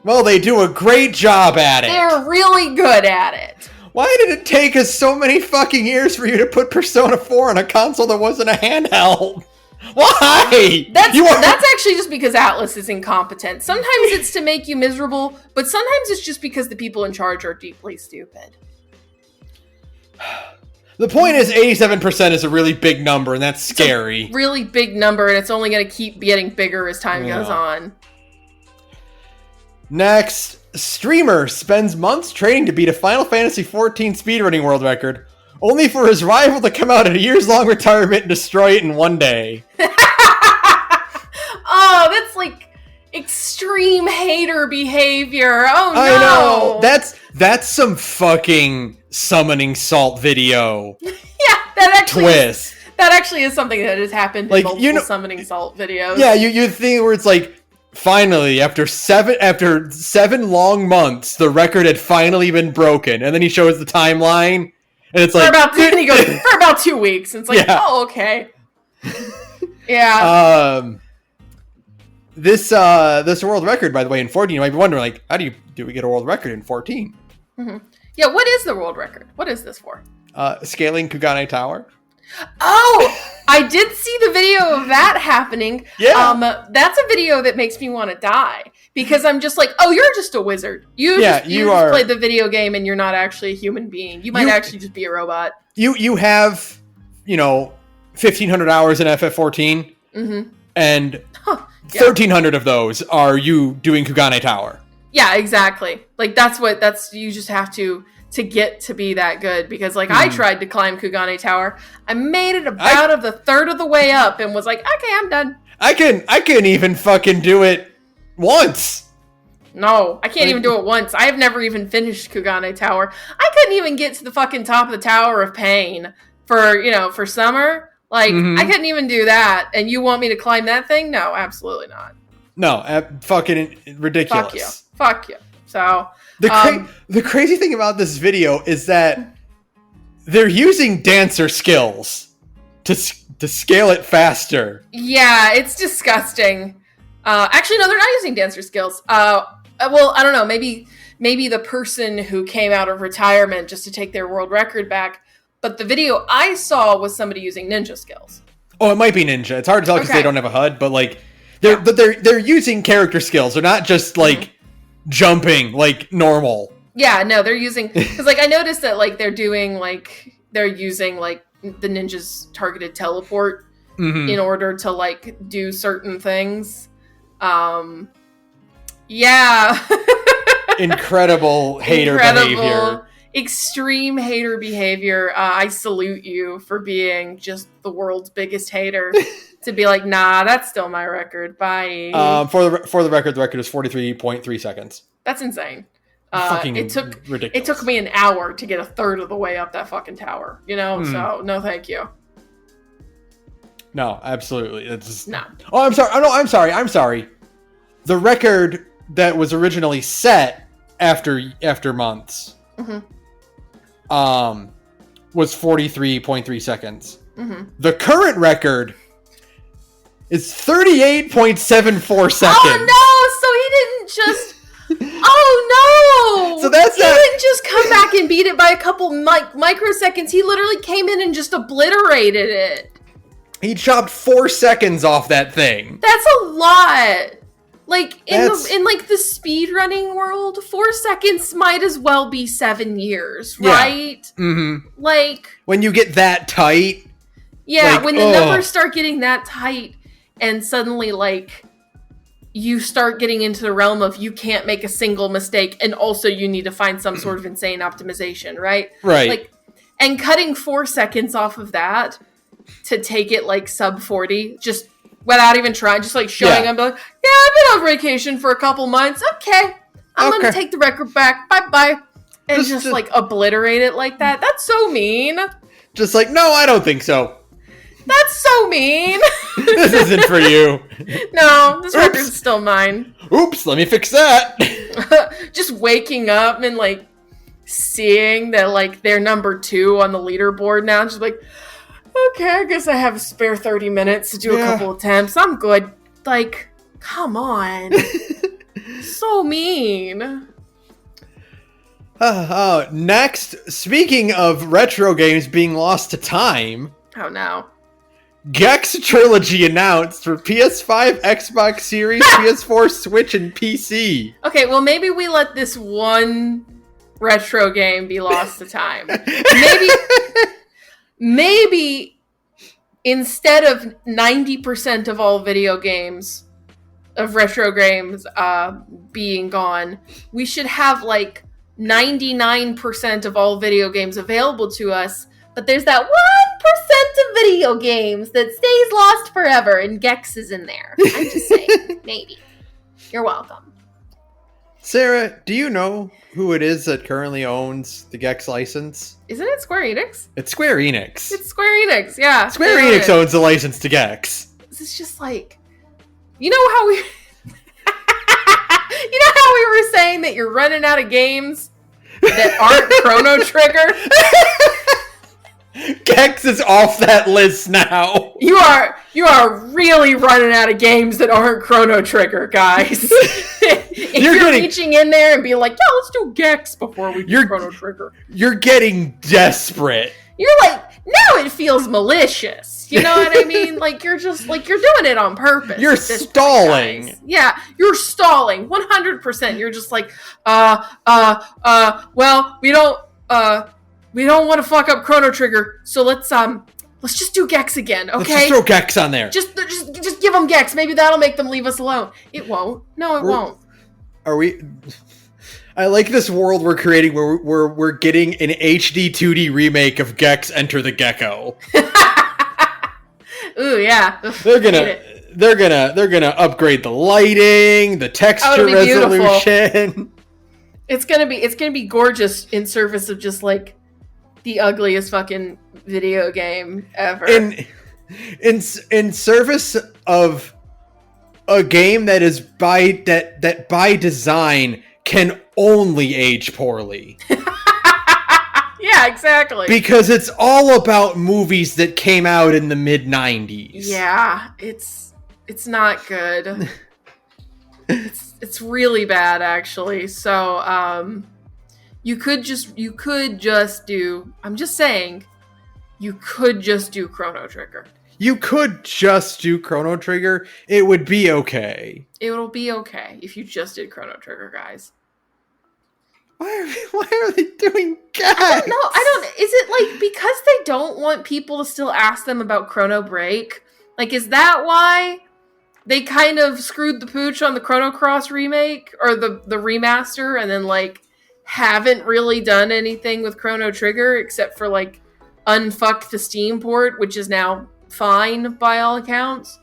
Well, they do a great job at it. They're really good at it. Why did it take us so many fucking years for you to put Persona 4 on a console that wasn't a handheld? Why? That's actually just because Atlas is incompetent. Sometimes it's to make you miserable, but sometimes it's just because the people in charge are deeply stupid. The point is 87% is a really big number, and that's scary. It's a really big number, and it's only going to keep getting bigger as time goes on. Next, streamer spends months training to beat a Final Fantasy XIV speedrunning world record, only for his rival to come out in a years-long retirement and destroy it in one day. Oh, that's like extreme hater behavior. Oh no. I know. That's some fucking summoning salt video. Yeah, that actually is something that has happened in multiple summoning salt videos. Yeah, you think where it's like, finally, after seven long months, the record had finally been broken, and then he shows the timeline, and it's like for about 2 weeks, and it's like, oh, okay. Yeah. This world record, by the way, in 14, you might be wondering, like, how do we get a world record in 14? Mm-hmm. Yeah, what is the world record? What is this for? Scaling Kugane Tower. Oh! I did see the video of that happening. Yeah. That's a video that makes me want to die. Because I'm just like, oh, you're just a wizard. You just played the video game and you're not actually a human being. You might actually just be a robot. You have, 1,500 hours in FF14. Mm-hmm. And 1,300 of those are you doing Kugane Tower. Yeah, exactly. Like, you just have to get to be that good. Because, like, I tried to climb Kugane Tower. I made it about of the third of the way up and was like, okay, I'm done. I couldn't even fucking do it once. No, I can't even do it once. I have never even finished Kugane Tower. I couldn't even get to the fucking top of the Tower of Pain for summer. Like, I couldn't even do that. And you want me to climb that thing? No, absolutely not. No, fucking ridiculous. Fuck you. So, the crazy thing about this video is that they're using dancer skills to scale it faster. Yeah, it's disgusting. Actually, no, they're not using dancer skills. Well, I don't know. Maybe the person who came out of retirement just to take their world record back. But the video I saw was somebody using ninja skills. Oh, it might be ninja. It's hard to tell because they don't have a HUD. But like, they're using character skills. They're not just like jumping like normal. Yeah, no, they're using because like I noticed that like they're using like the ninja's targeted teleport in order to like do certain things. Yeah. Incredible hater behavior. Extreme hater behavior. I salute you for being just the world's biggest hater. To be like, nah, that's still my record. Bye. For the record is 43.3 seconds. That's insane. Fucking ridiculous. It took me an hour to get a third of the way up that fucking tower. So no, thank you. No, absolutely. It's no. Oh, I'm sorry. Oh, no, I'm sorry. The record that was originally set after months, was 43.3 seconds. The current record is 38.74 seconds. Oh no! So he didn't just. Oh no! So he didn't just come back and beat it by a couple microseconds. He literally came in and just obliterated it. He chopped 4 seconds off that thing. That's a lot. Like in the speedrunning world, 4 seconds might as well be 7 years, right? Yeah. Mm-hmm. Like when you get that tight. Yeah, like, when the numbers start getting that tight, and suddenly like you start getting into the realm of you can't make a single mistake, and also you need to find some sort of insane optimization, right? Right. Like, and cutting 4 seconds off of that to take it like sub 40, just without even trying, just like showing up, like, yeah, I've been on vacation for a couple months. Okay, I'm gonna take the record back. Bye. And just like obliterate it like that. That's so mean. Just like, no, I don't think so. That's so mean. This isn't for you. No, this record's still mine. Oops, let me fix that. Just waking up and like seeing that like they're number 2 on the leaderboard now. Just like, okay, I guess I have a spare 30 minutes to do a couple attempts. I'm good. Like, come on. So mean. Next, speaking of retro games being lost to time. Oh no. Gex Trilogy announced for PS5, Xbox Series, PS4, Switch, and PC. Okay, well maybe we let this one retro game be lost to time. Maybe instead of 90% of all video games, of retro games being gone, we should have like 99% of all video games available to us, but there's that 1% of video games that stays lost forever, and Gex is in there. I'm just saying, maybe. You're welcome. Sarah, do you know who it is that currently owns the Gex license? Isn't it Square Enix? It's Square Enix. It's Square Enix, yeah. Square Enix owns the license to Gex. It's just like, you know how we were saying that you're running out of games that aren't Chrono Trigger? Gex is off that list now. You are really running out of games that aren't Chrono Trigger, guys. If you're reaching in there and being like, yeah, let's do Gex before we do Chrono Trigger. You're getting desperate. You're like, now it feels malicious. Gex. You know what I mean? Like, you're just, like, you're doing it on purpose. You're stalling. Point, yeah, you're stalling. 100%. You're just like, well, we don't want to fuck up Chrono Trigger, so let's just do Gex again, okay? Let's just throw Gex on there. Just give them Gex. Maybe that'll make them leave us alone. It won't. No, it won't. Are we... I like this world we're creating where we're getting an HD 2D remake of Gex Enter the Gecko. Ooh, yeah. They're gonna upgrade the lighting, the texture resolution. Beautiful. It's gonna be gorgeous in service of just like the ugliest fucking video game ever. In service of a game that is by design can only age poorly. Yeah, exactly. Because it's all about movies that came out in the mid-90s. Yeah, it's not good. it's really bad, actually. So, you could just do, I'm just saying, you could just do Chrono Trigger. You could just do Chrono Trigger. It would be okay. It'll be okay if you just did Chrono Trigger, guys. Why are they doing Gex? I don't. Is it like because they don't want people to still ask them about Chrono Break? Like, is that why they kind of screwed the pooch on the Chrono Cross remake or the remaster, and then like haven't really done anything with Chrono Trigger except for like unfuck the Steam port, which is now fine by all accounts?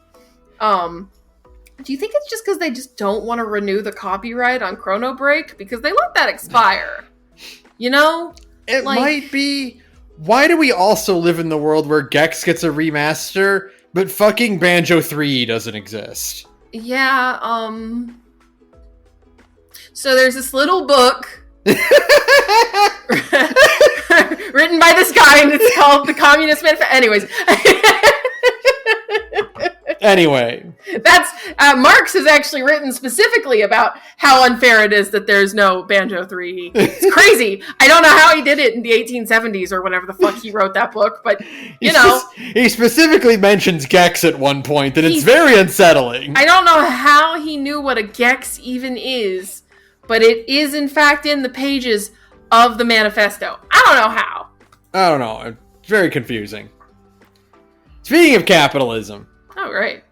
Do you think it's just because they just don't want to renew the copyright on Chrono Break? Because they let that expire. You know? It might be. Why do we also live in the world where Gex gets a remaster, but fucking Banjo 3 doesn't exist? Yeah, so there's this little book written by this guy, and it's called The Communist Manifesto. Anyway, that's Marx has actually written specifically about how unfair it is that there's no Banjo 3. It's crazy. I don't know how he did it in the 1870s or whenever the fuck he wrote that book, but he specifically mentions Gex at one point, and it's very unsettling. I don't know how he knew what a Gex even is, but it is in fact in the pages of the manifesto. I don't know how. I don't know. It's very confusing. Speaking of capitalism. Oh, right.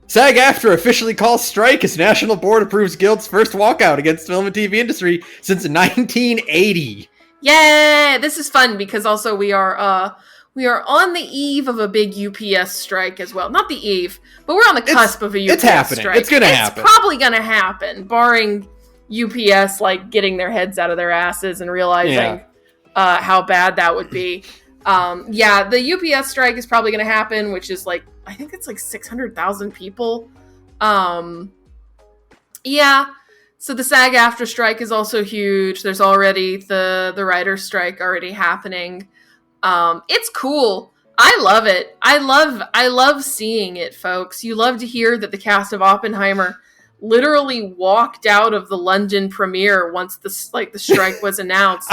SAG-AFTRA officially calls strike as National Board approves Guild's first walkout against the film and TV industry since 1980. Yeah, this is fun because also we are on the eve of a big UPS strike as well. Not the eve, but we're on the cusp of a UPS it's happening. Strike. It's going to happen. It's probably going to happen, barring UPS like getting their heads out of their asses and realizing how bad that would be. The UPS strike is probably going to happen, which is like, I think it's like 600,000 people. So the SAG-AFTRA strike is also huge. There's already the writer's strike already happening. It's cool. I love it. I love seeing it, folks. You love to hear that the cast of Oppenheimer literally walked out of the London premiere once the strike was announced.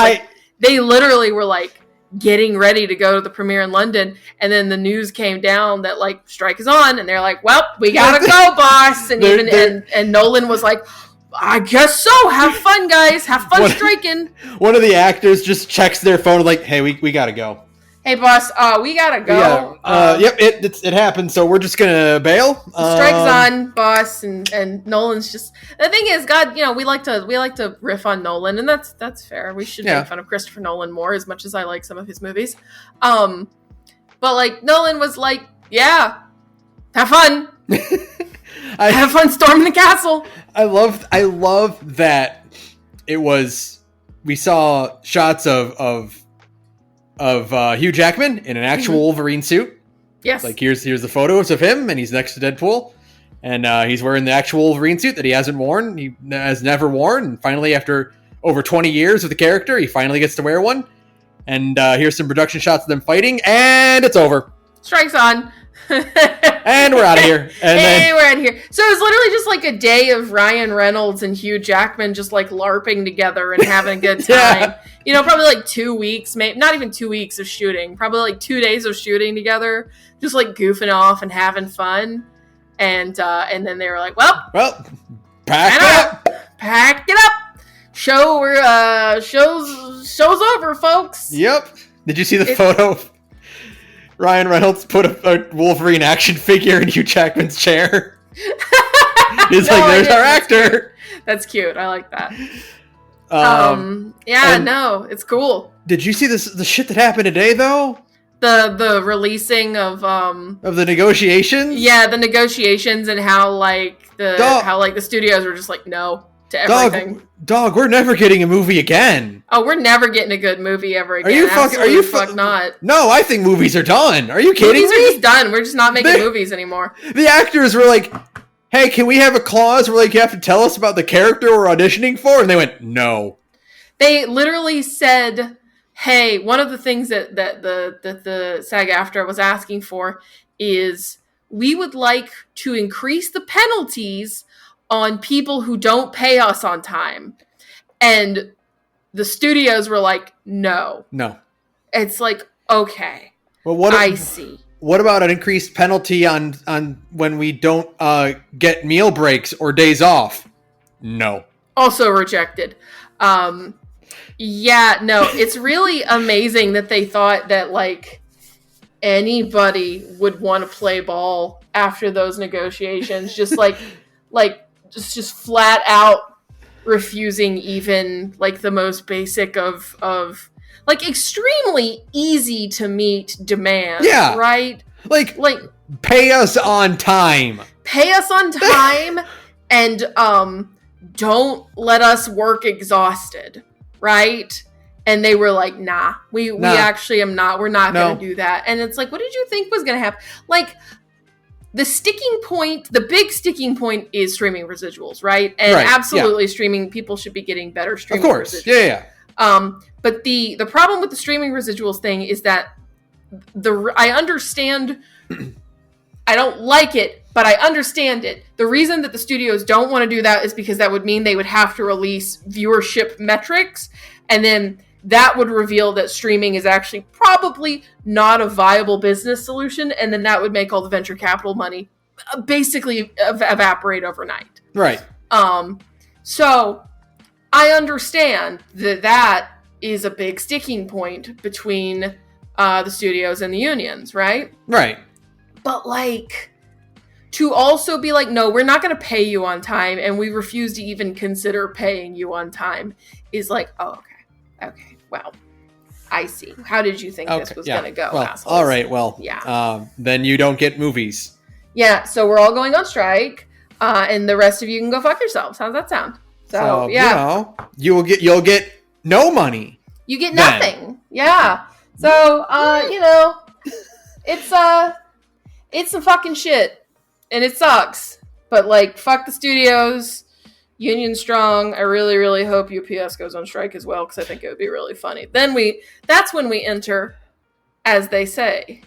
They literally were like getting ready to go to the premiere in London, and then the news came down that like strike is on, and they're like, well, we gotta go, boss. And and Nolan was like, I guess so. Have fun, guys. Have fun striking. One of the actors just checks their phone like, hey, we gotta go. Hey, boss, we gotta go. Yep, it happened, so we're just gonna bail. Strike's on, boss, and Nolan's just... The thing is, God, we like to riff on Nolan, and that's fair. We should make fun of Christopher Nolan more, as much as I like some of his movies. But, like, Nolan was like, yeah, have fun. Have fun storming the castle. I love that it was... We saw shots of Hugh Jackman in an actual Wolverine suit. Yes. Like here's the photos of him, and he's next to Deadpool, and he's wearing the actual Wolverine suit that he hasn't worn. He has never worn. And finally, after over 20 years with the character, he finally gets to wear one. And here's some production shots of them fighting, and it's over. Strike's on. And we're out of here. And we're out of here. So it was literally just like a day of Ryan Reynolds and Hugh Jackman just like LARPing together and having a good time. Yeah. You know, probably like 2 weeks, maybe not even 2 weeks of shooting. Probably like 2 days of shooting together, just like goofing off and having fun. And then they were like, well, pack it up. Show's over, folks. Yep. Did you see the photo? Ryan Reynolds put a Wolverine action figure in Hugh Jackman's chair. He's like, there's our actor. That's cute. I like that. It's cool. Did you see the shit that happened today, though? The releasing of the negotiations? Yeah, the negotiations and how the studios were just like no to everything. Dog, we're never getting a movie again. Oh, we're never getting a good movie ever again. Are you not? No, I think movies are done. Are you kidding me? Movies are just done. We're just not making movies anymore. The actors were like, hey, can we have a clause where like you have to tell us about the character we're auditioning for? And they went, no. They literally said, hey, one of the things that the SAG-AFTRA was asking for is we would like to increase the penalties on people who don't pay us on time. And the studios were like, no. It's like, okay. Well, I see. What about an increased penalty on when we don't get meal breaks or days off? No. Also rejected. It's really amazing that they thought that like anybody would want to play ball after those negotiations. Just just flat out refusing even like the most basic of like extremely easy to meet demands. Yeah. Right? Like pay us on time. And don't let us work exhausted. Right? And they were like, nah, we actually am not. We're not going to do that. And it's like, what did you think was going to happen? Like, the big sticking point is streaming residuals, right? And absolutely streaming, people should be getting better streaming residuals. Of course, yeah. But the problem with the streaming residuals thing is that I understand, I don't like it, but I understand it. The reason that the studios don't want to do that is because that would mean they would have to release viewership metrics, and then that would reveal that streaming is actually probably not a viable business solution, and then that would make all the venture capital money basically evaporate overnight. Right. So I understand that is a big sticking point between the studios and the unions, right? Right. But like, to also be like, no, we're not going to pay you on time, and we refuse to even consider paying you on time is like, oh, okay. Well, I see. How did you think this was going to go, assholes? All right, well, then you don't get movies. Yeah, so we're all going on strike, and the rest of you can go fuck yourselves. How does that sound? So yeah. You'll get no money. You get nothing. Then. Yeah. So, it's some fucking shit, and it sucks. But, like, fuck the studios. Union strong. I really, really hope UPS goes on strike as well, because I think it would be really funny. That's when we enter, as they say,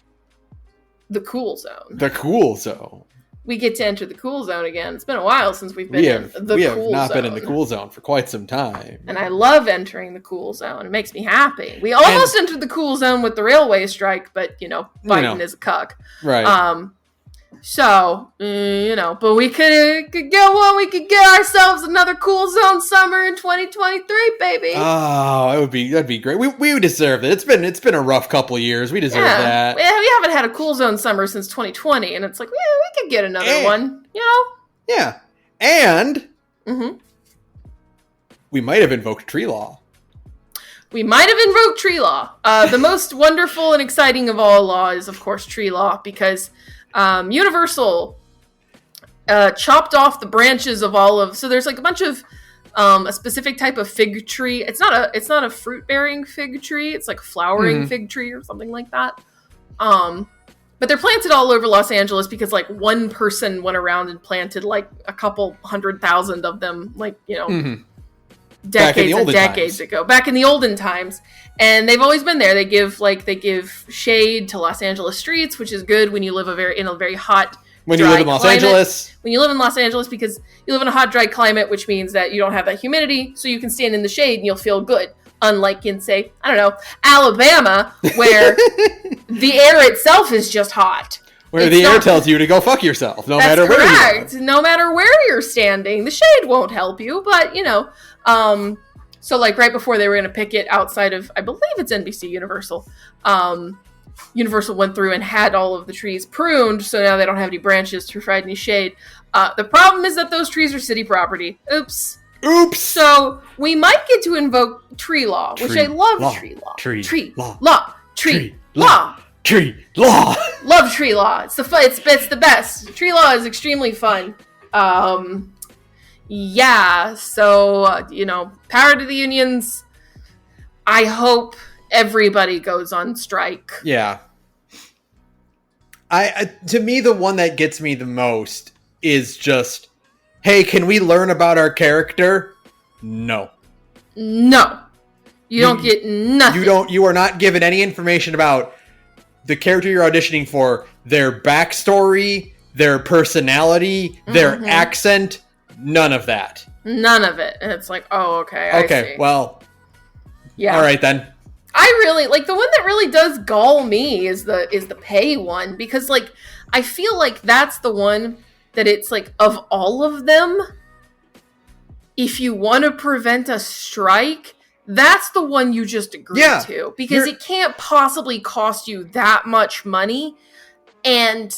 the cool zone. The cool zone. We get to enter the cool zone again. It's been a while since we've been in the cool zone. We have not been in the cool zone for quite some time. And I love entering the cool zone. It makes me happy. We almost entered the cool zone with the railway strike, but, Biden is a cuck. Right. So, but we could get one. We could get ourselves another cool zone summer in 2023, baby. Oh, that'd be great. We deserve it. It's been a rough couple of years. We deserve that. Yeah, we haven't had a cool zone summer since 2020, and it's like, we could get another one. Yeah, and we might have invoked tree law. We might have invoked tree law. The most wonderful and exciting of all law is, of course, tree law, because Universal chopped off the branches of so there's like a bunch of a specific type of fig tree. It's not a fruit bearing fig tree. It's like a flowering fig tree or something like that. But they're planted all over Los Angeles because like one person went around and planted like a couple 100,000 of them, like, decades and decades ago, back in the olden times. And they've always been there. They give shade to Los Angeles streets, which is good when you live in a very hot, when you live in Los Angeles. When you live in Los Angeles, because you live in a hot, dry climate, which means that you don't have that humidity, so you can stand in the shade and you'll feel good. Unlike in, say, I don't know, Alabama, where the air itself is just hot. Where the air tells you to go fuck yourself, no matter where you are. No matter where you're standing. The shade won't help you, but, so, like, right before they were going to picket outside of, I believe it's NBC Universal, Universal went through and had all of the trees pruned, so now they don't have any branches to provide any shade. The problem is that those trees are city property. Oops. So, we might get to invoke tree law, which I love tree law. Tree law. Love tree law. It's the best. Tree law is extremely fun. Yeah, so, power to the unions. I hope everybody goes on strike. Yeah. To me, the one that gets me the most is just, hey, can we learn about our character? No. You don't get nothing. You are not given any information about the character you're auditioning for, their backstory, their personality, their accent. None of that. None of it. And it's like, oh, okay. I see. Well. Yeah. All right, then. I really, the one that really does gall me is the pay one. Because, I feel like that's the one that it's, of all of them, if you want to prevent a strike, that's the one you just agree to. Because it can't possibly cost you that much money. And...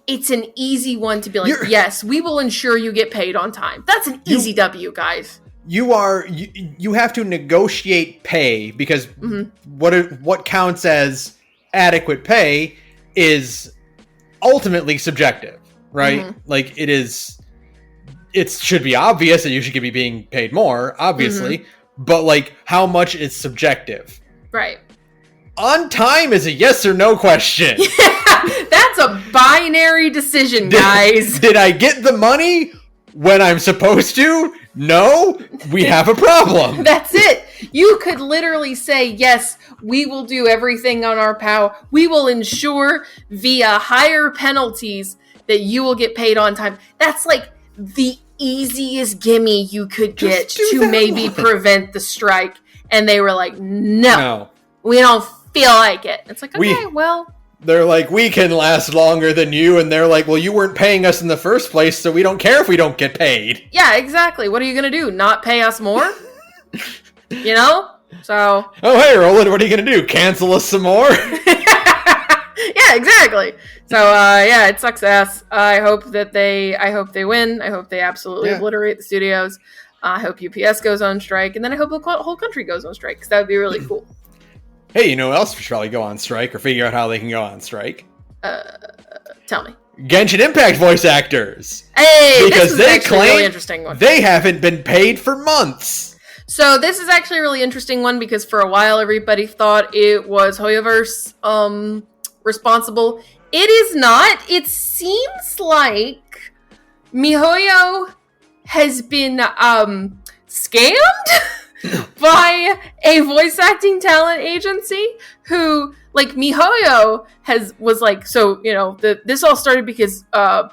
it's an easy one to be yes, we will ensure you get paid on time. That's an easy W, guys. You have to negotiate pay because what counts as adequate pay is ultimately subjective, right? It should be obvious that you should be being paid more, obviously, but how much is subjective? Right. On time is a yes or no question. Yeah, that's a binary decision, guys. Did I get the money when I'm supposed to? No, we have a problem. That's it. You could literally say, yes, we will do everything on our power. We will ensure via higher penalties that you will get paid on time. That's the easiest gimme you could get to maybe prevent the strike. And they were like, no. We don't feel like it. It's like, okay, well. They're like, we can last longer than you. And they're like, well, you weren't paying us in the first place, so we don't care if we don't get paid. Yeah, exactly. What are you going to do? Not pay us more? So. Oh, hey, Roland, what are you going to do? Cancel us some more? Yeah, exactly. So, it sucks ass. I hope they win. I hope they absolutely obliterate the studios. I hope UPS goes on strike. And then I hope the whole country goes on strike, because that would be really cool. Hey, you know who else should probably go on strike or figure out how they can go on strike? Tell me. Genshin Impact voice actors. Hey, because they claim a really interesting one. They haven't been paid for months. So this is actually a really interesting one because for a while everybody thought it was Hoyoverse responsible. It is not. It seems like MiHoYo has been scammed by a voice acting talent agency who, MiHoYo this all started because a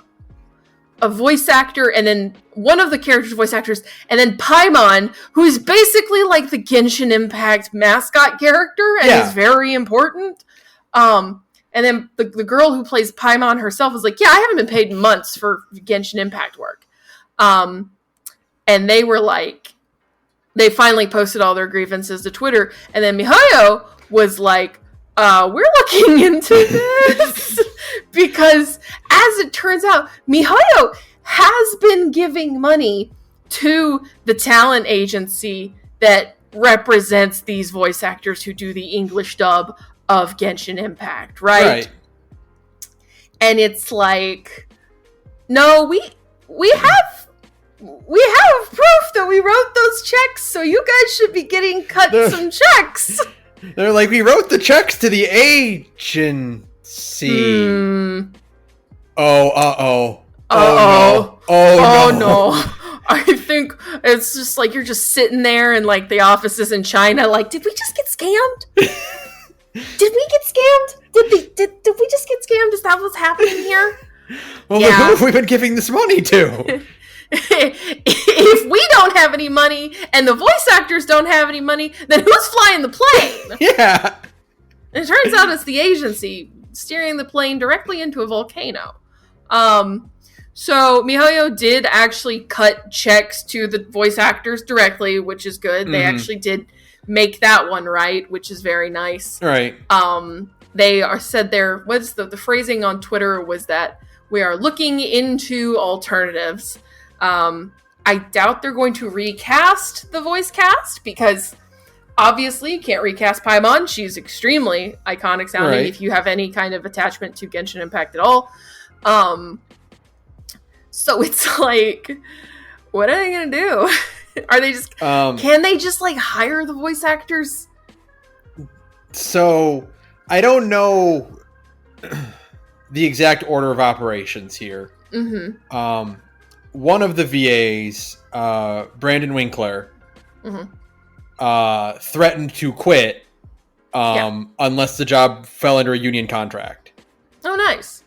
voice actor and then one of the characters' voice actors and then Paimon, who's basically the Genshin Impact mascot character and is very important. And then the girl who plays Paimon herself was like, yeah, I haven't been paid in months for Genshin Impact work. And they were they finally posted all their grievances to Twitter. And then MiHoYo was like, we're looking into this. Because as it turns out, MiHoYo has been giving money to the talent agency that represents these voice actors who do the English dub of Genshin Impact, right? And it's no, we have proof that we wrote those checks, so you guys should be getting cut some checks. They're like, we wrote the checks to the agency. Oh, uh-oh. Oh, no. I think it's just like you're just sitting there in like the offices in China. Like, did we just get scammed? Did we get scammed? Did we just get scammed? Is that what's happening here? Well, who have we been giving this money to? If we don't have any money and the voice actors don't have any money, then who's flying the plane? Yeah. And it turns out it's the agency steering the plane directly into a volcano. So MiHoYo did actually cut checks to the voice actors directly, which is good. They actually did make that one right, which is very nice. Right. They said what's the phrasing on Twitter was that we are looking into alternatives. I doubt they're going to recast the voice cast because obviously you can't recast Paimon. She's extremely iconic sounding if you have any kind of attachment to Genshin Impact at all. So it's like, what are they going to do? Are they just, can they just like hire the voice actors? So I don't know the exact order of operations here. One of the VAs, Brandon Winkler, threatened to quit unless the job fell under a union contract. Oh, nice.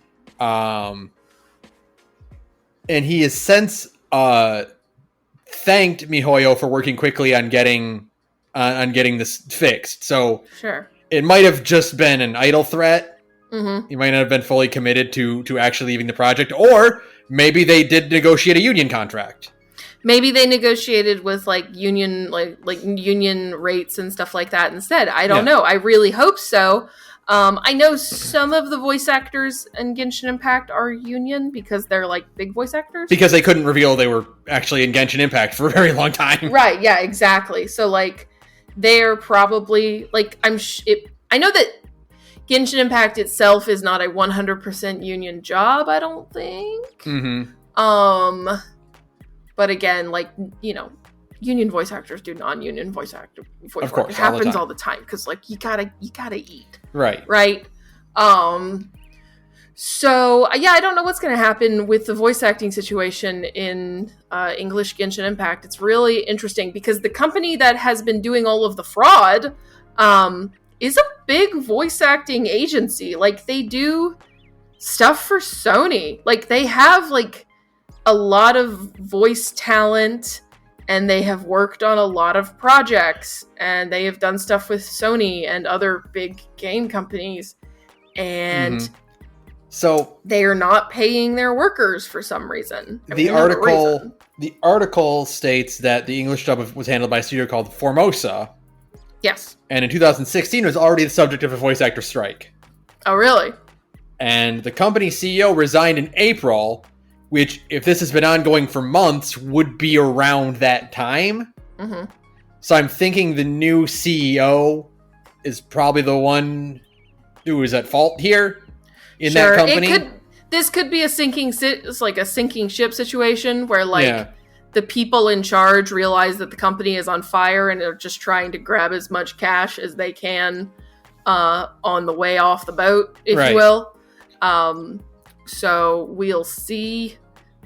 And he has since thanked MiHoYo for working quickly on getting this fixed. So it might have just been an idle threat. He might not have been fully committed to actually leaving the project, or maybe they did negotiate a union contract. Maybe they negotiated with like union union rates and stuff like that instead. I don't know. I really hope so. I know some of the voice actors in Genshin Impact are union because they're like big voice actors. Because they couldn't reveal they were actually in Genshin Impact for a very long time. Right, yeah, exactly. So like they're probably like I know that Genshin Impact itself is not a 100% union job, I don't think. But again, like, you know, union voice actors do non-union voice work. It happens all the time because like you gotta eat. Right. So yeah, I don't know what's gonna happen with the voice acting situation in English Genshin Impact. It's really interesting because the company that has been doing all of the fraud is a big voice acting agency. Like they do stuff for Sony. Like they have like a lot of voice talent and they have worked on a lot of projects and they have done stuff with Sony and other big game companies. And so they are not paying their workers for some reason. The article states that the English dub was handled by a studio called Formosa. Yes. And in 2016 it was already the subject of a voice actor strike. Oh, really? And the company CEO resigned in April, which, if this has been ongoing for months, would be around that time. So I'm thinking the new CEO is probably the one who is at fault here in that company. This could be a sinking ship situation where the people in charge realize that the company is on fire and are just trying to grab as much cash as they can on the way off the boat, if you will. So we'll see.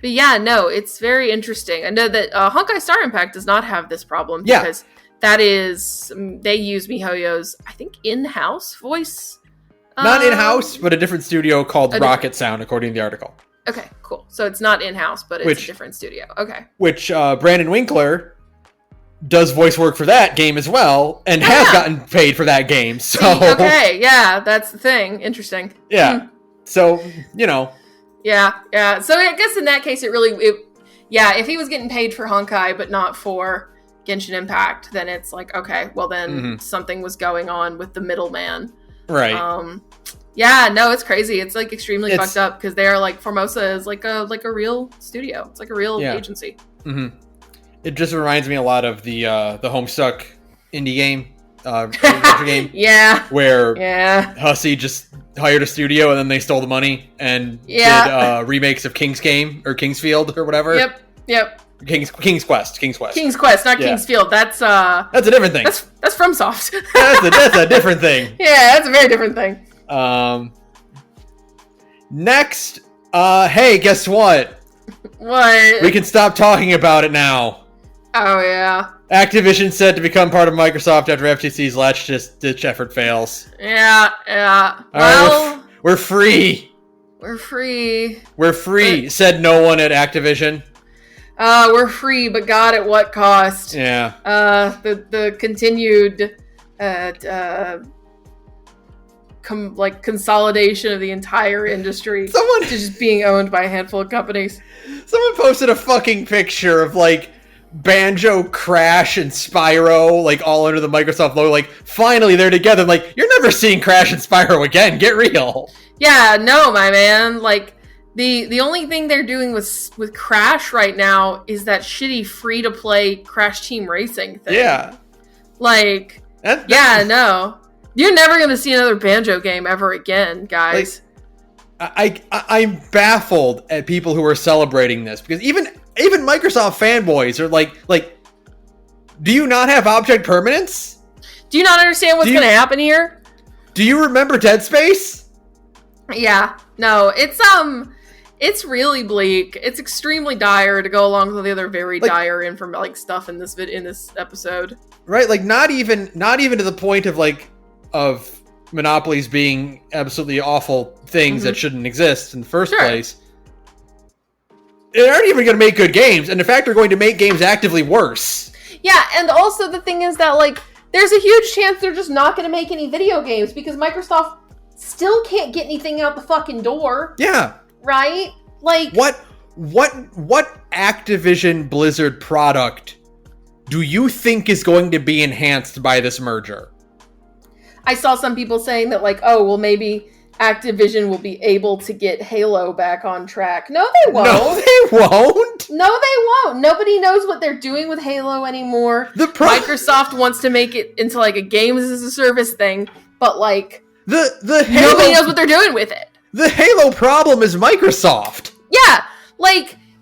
But yeah, no, it's very interesting. I know that Honkai Star Impact does not have this problem because that is, they use MiHoYo's, I think, in-house voice. Not in-house, but a different studio called Rocket Sound, according to the article. Okay, cool. So it's not in-house, but it's a different studio. Okay. Which Brandon Winkler does voice work for that game as well, and has gotten paid for that game. So okay, yeah, that's the thing. Interesting. Yeah. So, you know. Yeah. So I guess in that case, if he was getting paid for Honkai, but not for Genshin Impact, then it's like, okay, well then something was going on with the middleman. Right. Yeah, no, it's crazy. It's like extremely fucked up because they're like, Formosa is like a real studio. It's like a real agency. It just reminds me a lot of the Homestuck indie game. Where Hussey just hired a studio and then they stole the money and did remakes of Kingsfield or whatever. Yep. King's Quest, not Kingsfield. That's a different thing. That's FromSoft. that's a different thing. Yeah, that's a very different thing. Next, hey, guess what? What? We can stop talking about it now. Oh, yeah. Activision said to become part of Microsoft after FTC's last-ditch effort fails. Yeah. Well, we're free. We're free. We're free, said no one at Activision. We're free, but God, at what cost? Yeah. The continued consolidation of the entire industry to just being owned by a handful of companies. Someone posted a fucking picture of like Banjo, Crash, and Spyro, like all under the Microsoft logo. Like, finally they're together. I'm like, you're never seeing Crash and Spyro again. Get real. Yeah, no, my man. Like, the only thing they're doing with Crash right now is that shitty free-to-play Crash Team Racing thing. Yeah. Like, no. You're never going to see another Banjo game ever again, guys. Like, I'm baffled at people who are celebrating this, because even Microsoft fanboys are like, do you not have object permanence? Do you not understand what's going to happen here? Do you remember Dead Space? Yeah. No, it's really bleak. It's extremely dire to go along with the other very dire stuff in this episode. Right, like not even to the point of monopolies being absolutely awful things that shouldn't exist in the first place. They aren't even going to make good games, and in fact, they're going to make games actively worse. Yeah, and also the thing is that there's a huge chance they're just not going to make any video games because Microsoft still can't get anything out the fucking door. Yeah. Right? Like, what Activision Blizzard product do you think is going to be enhanced by this merger? I saw some people saying that maybe Activision will be able to get Halo back on track. No, they won't. No, they won't. No, they won't. Nobody knows what they're doing with Halo anymore. Microsoft wants to make it into a games as a service thing, but the Halo, nobody knows what they're doing with it. The Halo problem is Microsoft. Yeah,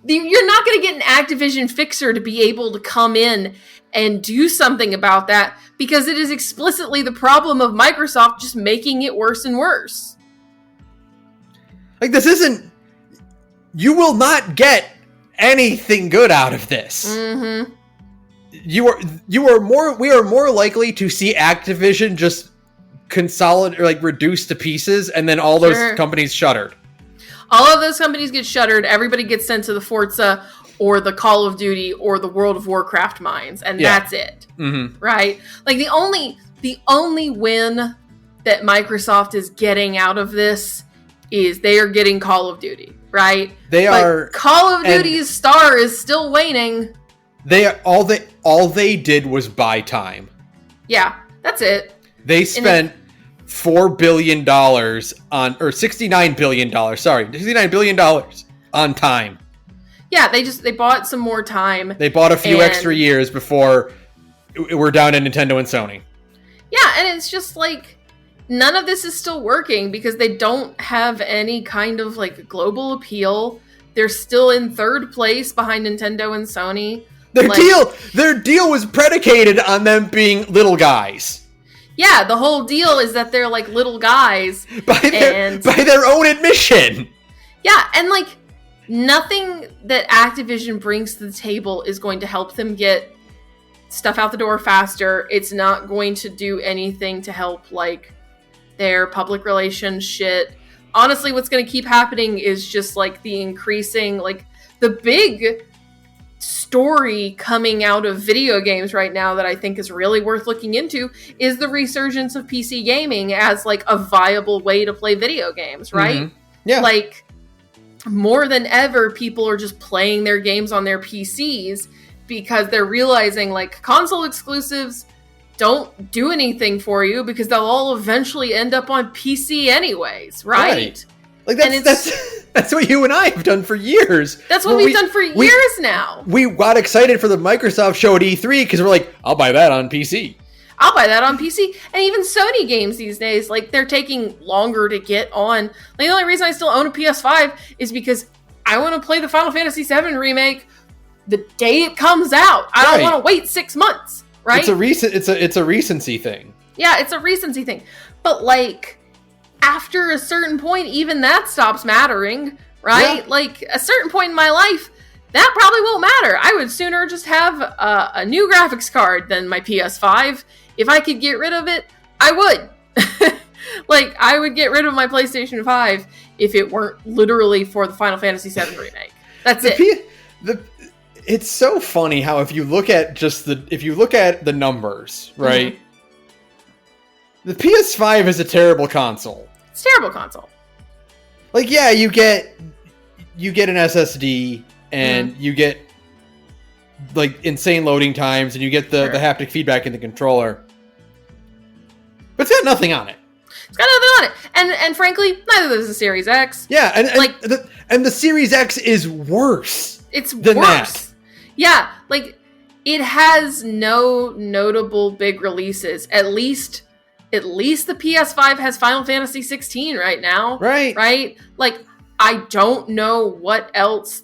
you're not going to get an Activision fixer to be able to come in and do something about that because it is explicitly the problem of Microsoft just making it worse and worse. This isn't... You will not get anything good out of this. Mm-hmm. We are more likely to see Activision just consolidate or reduced to pieces, and then all those companies shuttered. All of those companies get shuttered. Everybody gets sent to the Forza or the Call of Duty or the World of Warcraft mines, and that's it. Mm-hmm. Right? The only win that Microsoft is getting out of this is they are getting Call of Duty. Right? Call of Duty's star is still waning. All they did was buy time. Yeah, that's it. They spent $4 billion $69 billion. Sorry, $69 billion on time. Yeah, they bought some more time. They bought a few extra years before we're down to Nintendo and Sony. Yeah, and it's just none of this is still working because they don't have any kind of global appeal. They're still in third place behind Nintendo and Sony. Their deal was predicated on them being little guys. Yeah, the whole deal is that they're little guys. By their own admission. Yeah, and nothing that Activision brings to the table is going to help them get stuff out the door faster. It's not going to do anything to help their public relations shit. Honestly, what's going to keep happening is just the increasing, the big story coming out of video games right now that I think is really worth looking into is the resurgence of PC gaming as a viable way to play video games, right? Mm-hmm. Yeah. More than ever, people are just playing their games on their PCs because they're realizing console exclusives don't do anything for you because they'll all eventually end up on PC anyways, right? That's what you and I have done for years. That's what we've done for years now. We got excited for the Microsoft show at E3 because we're I'll buy that on PC. I'll buy that on PC. And even Sony games these days, they're taking longer to get on. The only reason I still own a PS5 is because I want to play the Final Fantasy VII remake the day it comes out. I don't want to wait 6 months, right? It's a recency thing. Yeah, it's a recency thing. But after a certain point, even that stops mattering, right? Yeah. Like, a certain point in my life, that probably won't matter. I would sooner just have a new graphics card than my PS5. If I could get rid of it, I would. Like, I would get rid of my PlayStation 5 if it weren't literally for the Final Fantasy VII remake. That's it. It's so funny how if you look at the numbers, right? Mm-hmm. The PS5 is a terrible console. It's a terrible console. Like, yeah, you get an SSD and you get like insane loading times and you get the haptic feedback in the controller. But it's got nothing on it. It's got nothing on it. And frankly, neither does the Series X. Yeah, and the Series X is worse. It's worse. That. Yeah, like, it has no notable big releases. At least the PS5 has Final Fantasy 16 right now. Right. Right? Like, I don't know what else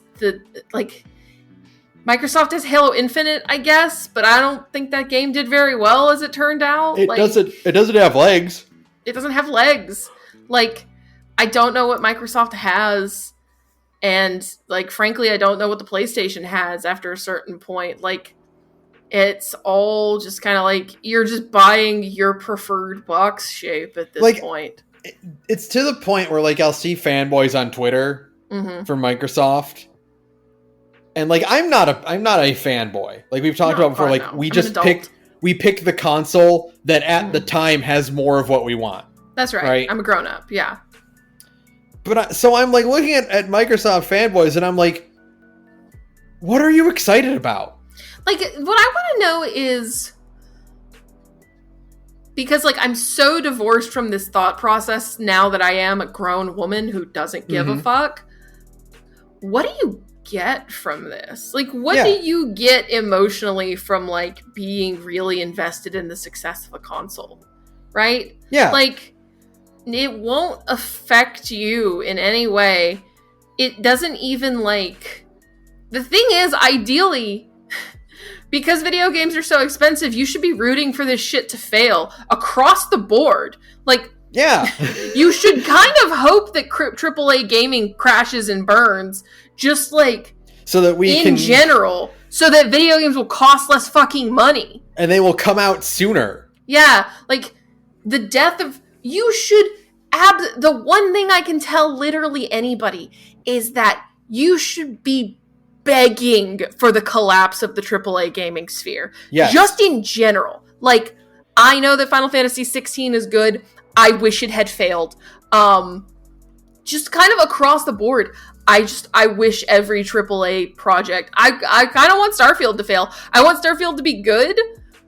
Microsoft has Halo Infinite, I guess, but I don't think that game did very well, as it turned out. It doesn't have legs. It doesn't have legs. Like, I don't know what Microsoft has. And, like, frankly, I don't know what the PlayStation has after a certain point. Like, it's all just kind of like, you're just buying your preferred box shape at this point. It's to the point where, like, I'll see fanboys on Twitter for Microsoft. And, like, I'm not a fanboy. Like, we've talked about before, like, we pick the console that at the time has more of what we want. That's right. I'm a grown-up, yeah. But so I'm like looking at Microsoft fanboys and I'm like, what are you excited about? Like, what I want to know is, because, like, I'm so divorced from this thought process now that I am a grown woman who doesn't give a fuck. What do you get from this? Like, what do you get emotionally from, like, being really invested in the success of a console? Right? Yeah. Like, it won't affect you in any way. It doesn't even, like... The thing is, ideally, because video games are so expensive, you should be rooting for this shit to fail across the board. Like, yeah, you should kind of hope that AAA gaming crashes and burns, just, like, so that in general, so that video games will cost less fucking money. And they will come out sooner. Yeah, like, the death of... You should... the one thing I can tell literally anybody is that you should be begging for the collapse of the AAA gaming sphere. Yes. Just in general. Like, I know that Final Fantasy 16 is good. I wish it had failed. Just kind of across the board. I wish every AAA project... I kind of want Starfield to fail. I want Starfield to be good,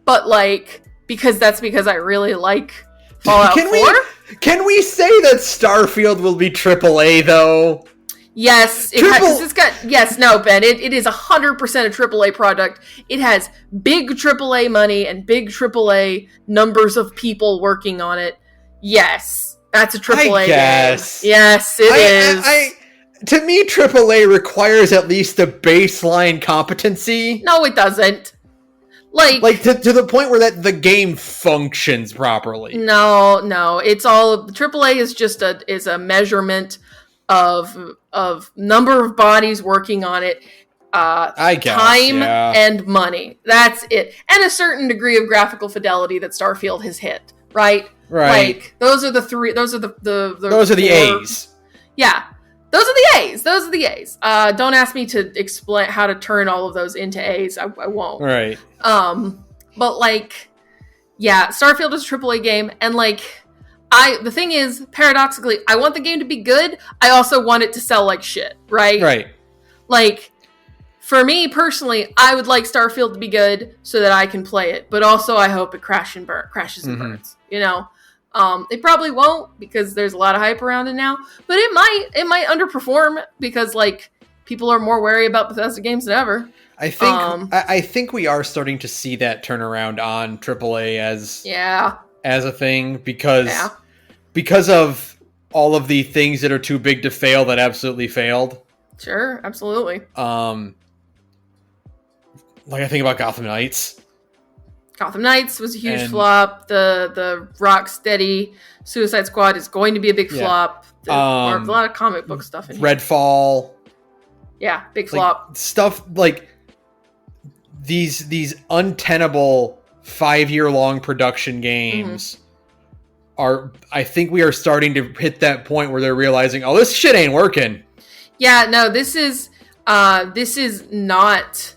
but, like, because I really like Fallout 4. Can we say that Starfield will be AAA, though? Yes. Ben, it is 100% a AAA product. It has big AAA money and big AAA numbers of people working on it. Yes. That's a AAA game. Yes, it is. To me, AAA requires at least a baseline competency. No, it doesn't. Like to the point where the game functions properly. No, it's all... AAA is just a measurement of number of bodies working on it, I guess, time and money. That's it, and a certain degree of graphical fidelity that Starfield has hit. Right. Like, those are the three. Those are the A's. Yeah. Those are the A's. Don't ask me to explain how to turn all of those into A's. I won't. Right. But, like, yeah, Starfield is a AAA game, and, like, the thing is, paradoxically, I want the game to be good. I also want it to sell like shit, right? Right. Like, for me personally, I would like Starfield to be good so that I can play it, but also I hope it crashes and burns. You know, it probably won't because there's a lot of hype around it now, but it might underperform because, like, people are more wary about Bethesda games than ever. I think we are starting to see that turnaround on AAA as a thing because of all of the things that are too big to fail that absolutely failed. Sure, absolutely. Like, I think about Gotham Knights. Gotham Knights was a huge And- flop. The Rocksteady Suicide Squad is going to be a big flop. There's a lot of comic book stuff in here. Redfall. Yeah, big flop. Stuff like these untenable 5-year-long production games are, I think we are starting to hit that point where they're realizing, oh, this shit ain't working. Yeah, no, this is not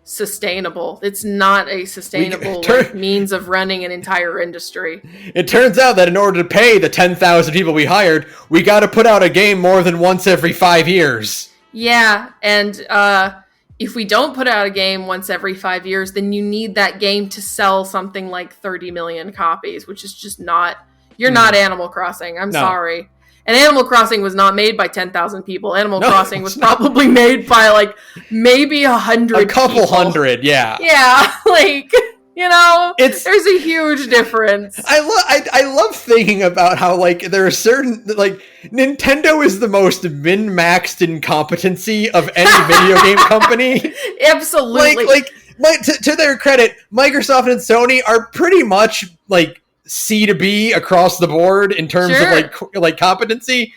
sustainable. It's not a sustainable means of running an entire industry. It turns out that in order to pay the 10,000 people we hired, we got to put out a game more than once every 5 years. Yeah, and if we don't put out a game once every 5 years, then you need that game to sell something like 30 million copies, which is just not... You're not Animal Crossing. I'm sorry. And Animal Crossing was not made by 10,000 people. Animal Crossing was probably made by, like, maybe 100 A couple people. hundred, yeah. Yeah, like, you know, there's a huge difference. I love thinking about how, like, there are certain, like, Nintendo is the most min-maxed incompetency of any video game company. Absolutely. To their credit, Microsoft and Sony are pretty much, like, C2B across the board in terms of like competency.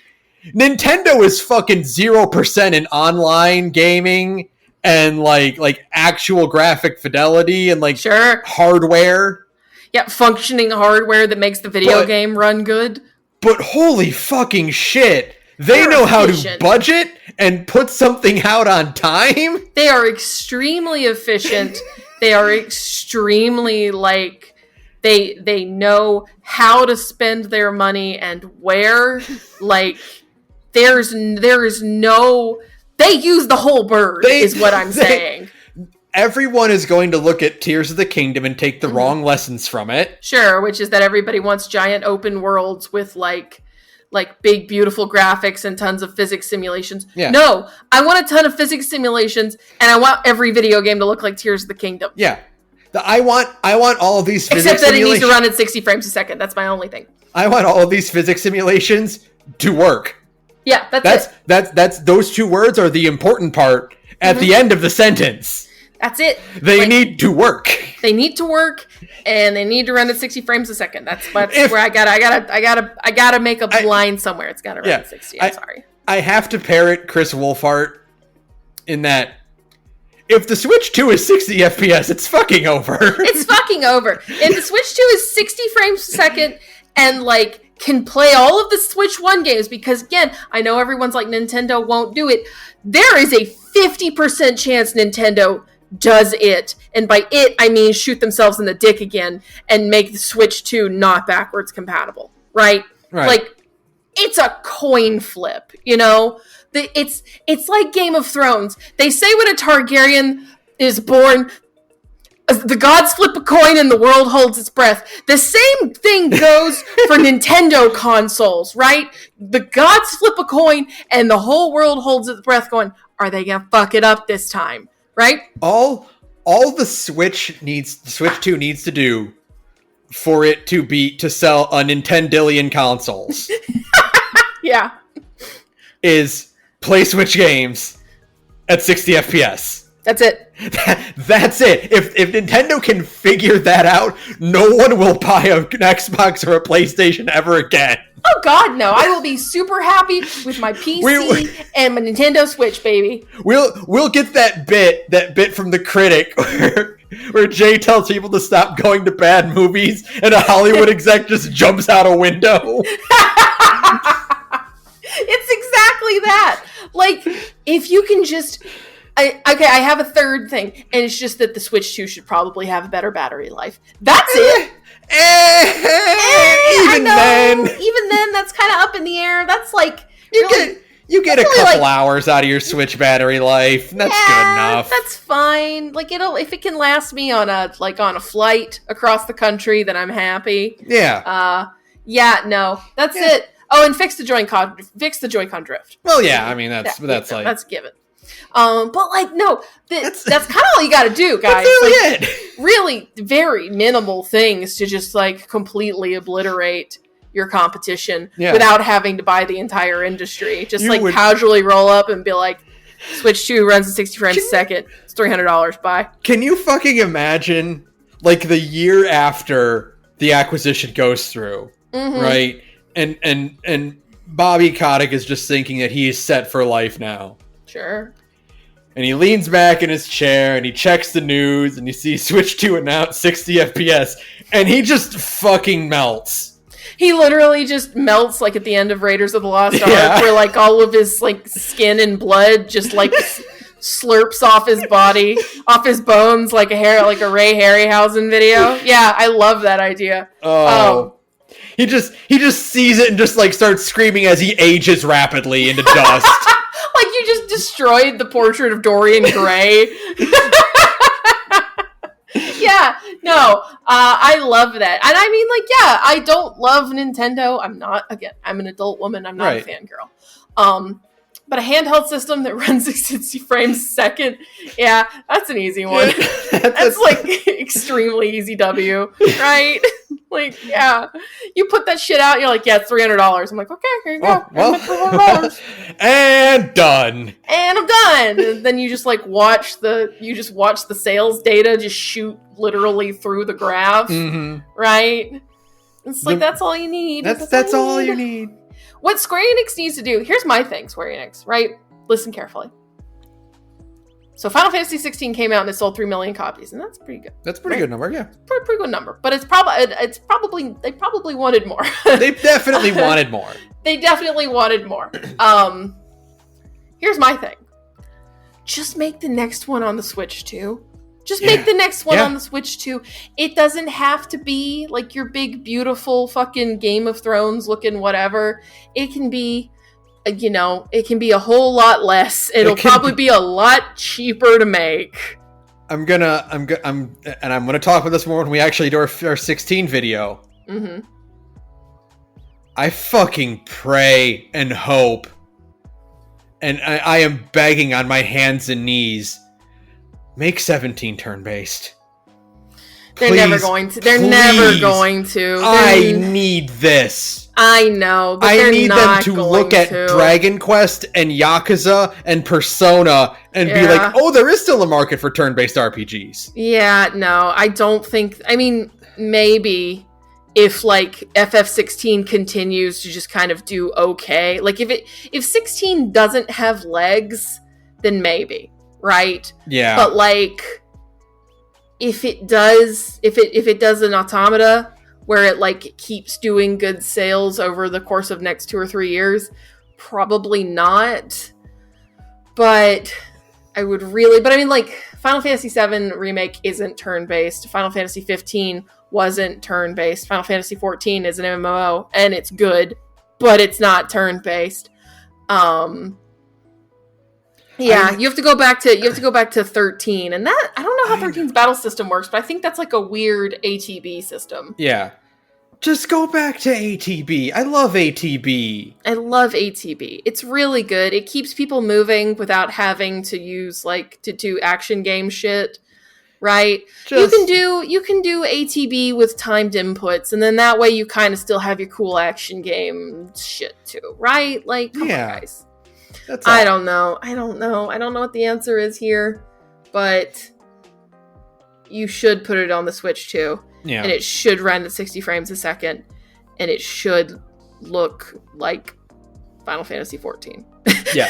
Nintendo is fucking 0% in online gaming and like actual graphic fidelity and like hardware. Yeah, functioning hardware that makes the video game run good. But holy fucking shit, they know how to budget and put something out on time. They are extremely efficient. They are extremely like They know how to spend their money and where. Like, there is no... They use the whole bird, is what I'm saying. Everyone is going to look at Tears of the Kingdom and take the wrong lessons from it. Sure, which is that everybody wants giant open worlds with, like big, beautiful graphics and tons of physics simulations. Yeah. No, I want a ton of physics simulations, and I want every video game to look like Tears of the Kingdom. Yeah. I want all of these physics Except that it needs to run at 60 frames a second. That's my only thing. I want all of these physics simulations to work. Yeah, that's it. That's those two words are the important part at the end of the sentence. That's it. They need to work. They need to work, and they need to run at 60 frames a second. That's where I gotta make a line somewhere. It's gotta run at 60. I'm sorry. I have to parrot Chris Wolfhart in that. If the Switch 2 is 60 FPS, it's fucking over. It's fucking over. If the Switch 2 is 60 frames a second and, like, can play all of the Switch 1 games, because, again, I know everyone's like, Nintendo won't do it. There is a 50% chance Nintendo does it. And by it, I mean shoot themselves in the dick again and make the Switch 2 not backwards compatible. Right? Like, it's a coin flip, you know? It's like Game of Thrones. They say when a Targaryen is born, the gods flip a coin and the world holds its breath. The same thing goes for Nintendo consoles, right? The gods flip a coin and the whole world holds its breath going, are they gonna fuck it up this time? Right? All the Switch 2 needs to do for it to sell a Nintendillion consoles. Yeah. Is play Switch games at 60 FPS. That's it. That's it. If Nintendo can figure that out, no one will buy an Xbox or a PlayStation ever again. Oh God, no! I will be super happy with my PC and my Nintendo Switch, baby. We'll get that bit from The Critic where Jay tells people to stop going to bad movies, and a Hollywood exec just jumps out a window. It's exactly that. Like, if you can just... I have a third thing, and it's just that the Switch 2 should probably have a better battery life. That's it. Even then, that's kind of up in the air. That's like... You get a couple hours out of your Switch battery life. That's good enough. That's fine. Like, if it can last me on a flight across the country, then I'm happy. Yeah. That's it. Oh, and fix the Joy-Con drift. Well, yeah, I mean that's given. But like, no, that's kind of all you got to do, guys. That's really it. Really, very minimal things to just like completely obliterate your competition without having to buy the entire industry. Just casually roll up and be like, Switch 2 runs at 60 frames a second. It's $300. Buy. Can you fucking imagine? like the year after the acquisition goes through, right? And Bobby Kotick is just thinking that he is set for life now. Sure. And he leans back in his chair and he checks the news and you see Switch 2 announced 60 FPS and he just fucking melts. He literally just melts like at the end of Raiders of the Lost Ark, where like all of his like skin and blood just like slurps off his body, off his bones like a Ray Harryhausen video. Yeah, I love that idea. He just sees it and just like starts screaming as he ages rapidly into dust. Like you just destroyed the portrait of Dorian Gray. Yeah, no, I love that. And I mean, like, yeah, I don't love Nintendo. I'm an adult woman. I'm not a fangirl. But a handheld system that runs at 60 frames a second, yeah, that's an easy one. That's like extremely easy W, right? Like, yeah, you put that shit out, and you're like, yeah, it's $300. I'm like, okay, here you go. Well, and done. And I'm done. And then you just like watch the sales data just shoot literally through the graph, right? It's like that's all you need. That's all you need. What Square Enix needs to do, here's my thing, Square Enix, right? Listen carefully. So Final Fantasy 16 came out and it sold 3 million copies, and that's pretty good. That's a pretty good number, yeah. Pretty good number. But they probably wanted more. They definitely wanted more. They definitely wanted more. Here's my thing. Just make the next one on the Switch too. Just make the next one on the Switch too. It doesn't have to be like your big, beautiful fucking Game of Thrones looking whatever. It can be, it can be a whole lot less. It'll probably be a lot cheaper to make. I'm gonna talk about this more when we actually do our 16 video. I fucking pray and hope, and I am begging on my hands and knees. Make 17 turn-based. They're never going to. They're never going to. I need this. I know, but I need them to look at Dragon Quest and Yakuza and Persona and be like, oh, there is still a market for turn-based RPGs. Yeah, no, I don't think. I mean, maybe if like FF16 continues to just kind of do okay. Like if 16 doesn't have legs, then maybe. Right? Yeah. But like if it does an automata where it like keeps doing good sales over the course of next 2 or 3 years, probably not. But I mean like Final Fantasy VII Remake isn't turn-based. Final Fantasy 15 wasn't turn-based. Final Fantasy 14 is an MMO and it's good, but it's not turn-based. Yeah, you have to go back to 13, and that I don't know how 13's battle system works, but I think that's like a weird ATB system. Yeah, just go back to ATB. I love ATB. It's really good. It keeps people moving without having to use like to do action game shit, right? You can do ATB with timed inputs, and then that way you kind of still have your cool action game shit too, right? Like, come on, guys. I don't know what the answer is here, but you should put it on the Switch too. Yeah. And it should run at 60 frames a second, and it should look like Final Fantasy 14. Yeah.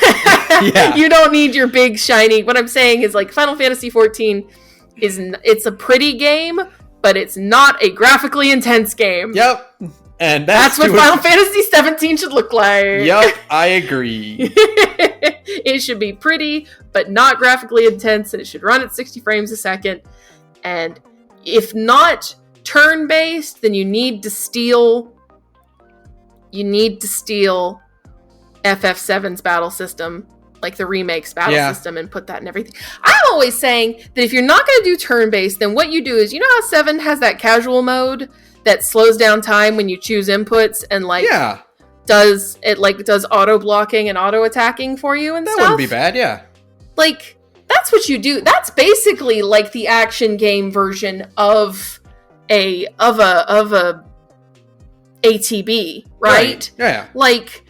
Yeah. You don't need your big shiny. What I'm saying is like Final Fantasy 14 it's a pretty game, but it's not a graphically intense game. Yep. And that's what Final Fantasy 17 should look like. Yep, I agree. It should be pretty, but not graphically intense, and it should run at 60 frames a second. And if not turn-based, then you need to steal FF7's battle system, like the remake's battle system, and put that in everything. I'm always saying that if you're not going to do turn-based, then what you do is, you know how 7 has that casual mode that slows down time when you choose inputs and does auto blocking and auto attacking for you and stuff? That wouldn't be bad, yeah. Like, that's what you do. That's basically like the action game version of a ATB, right? Yeah. Like,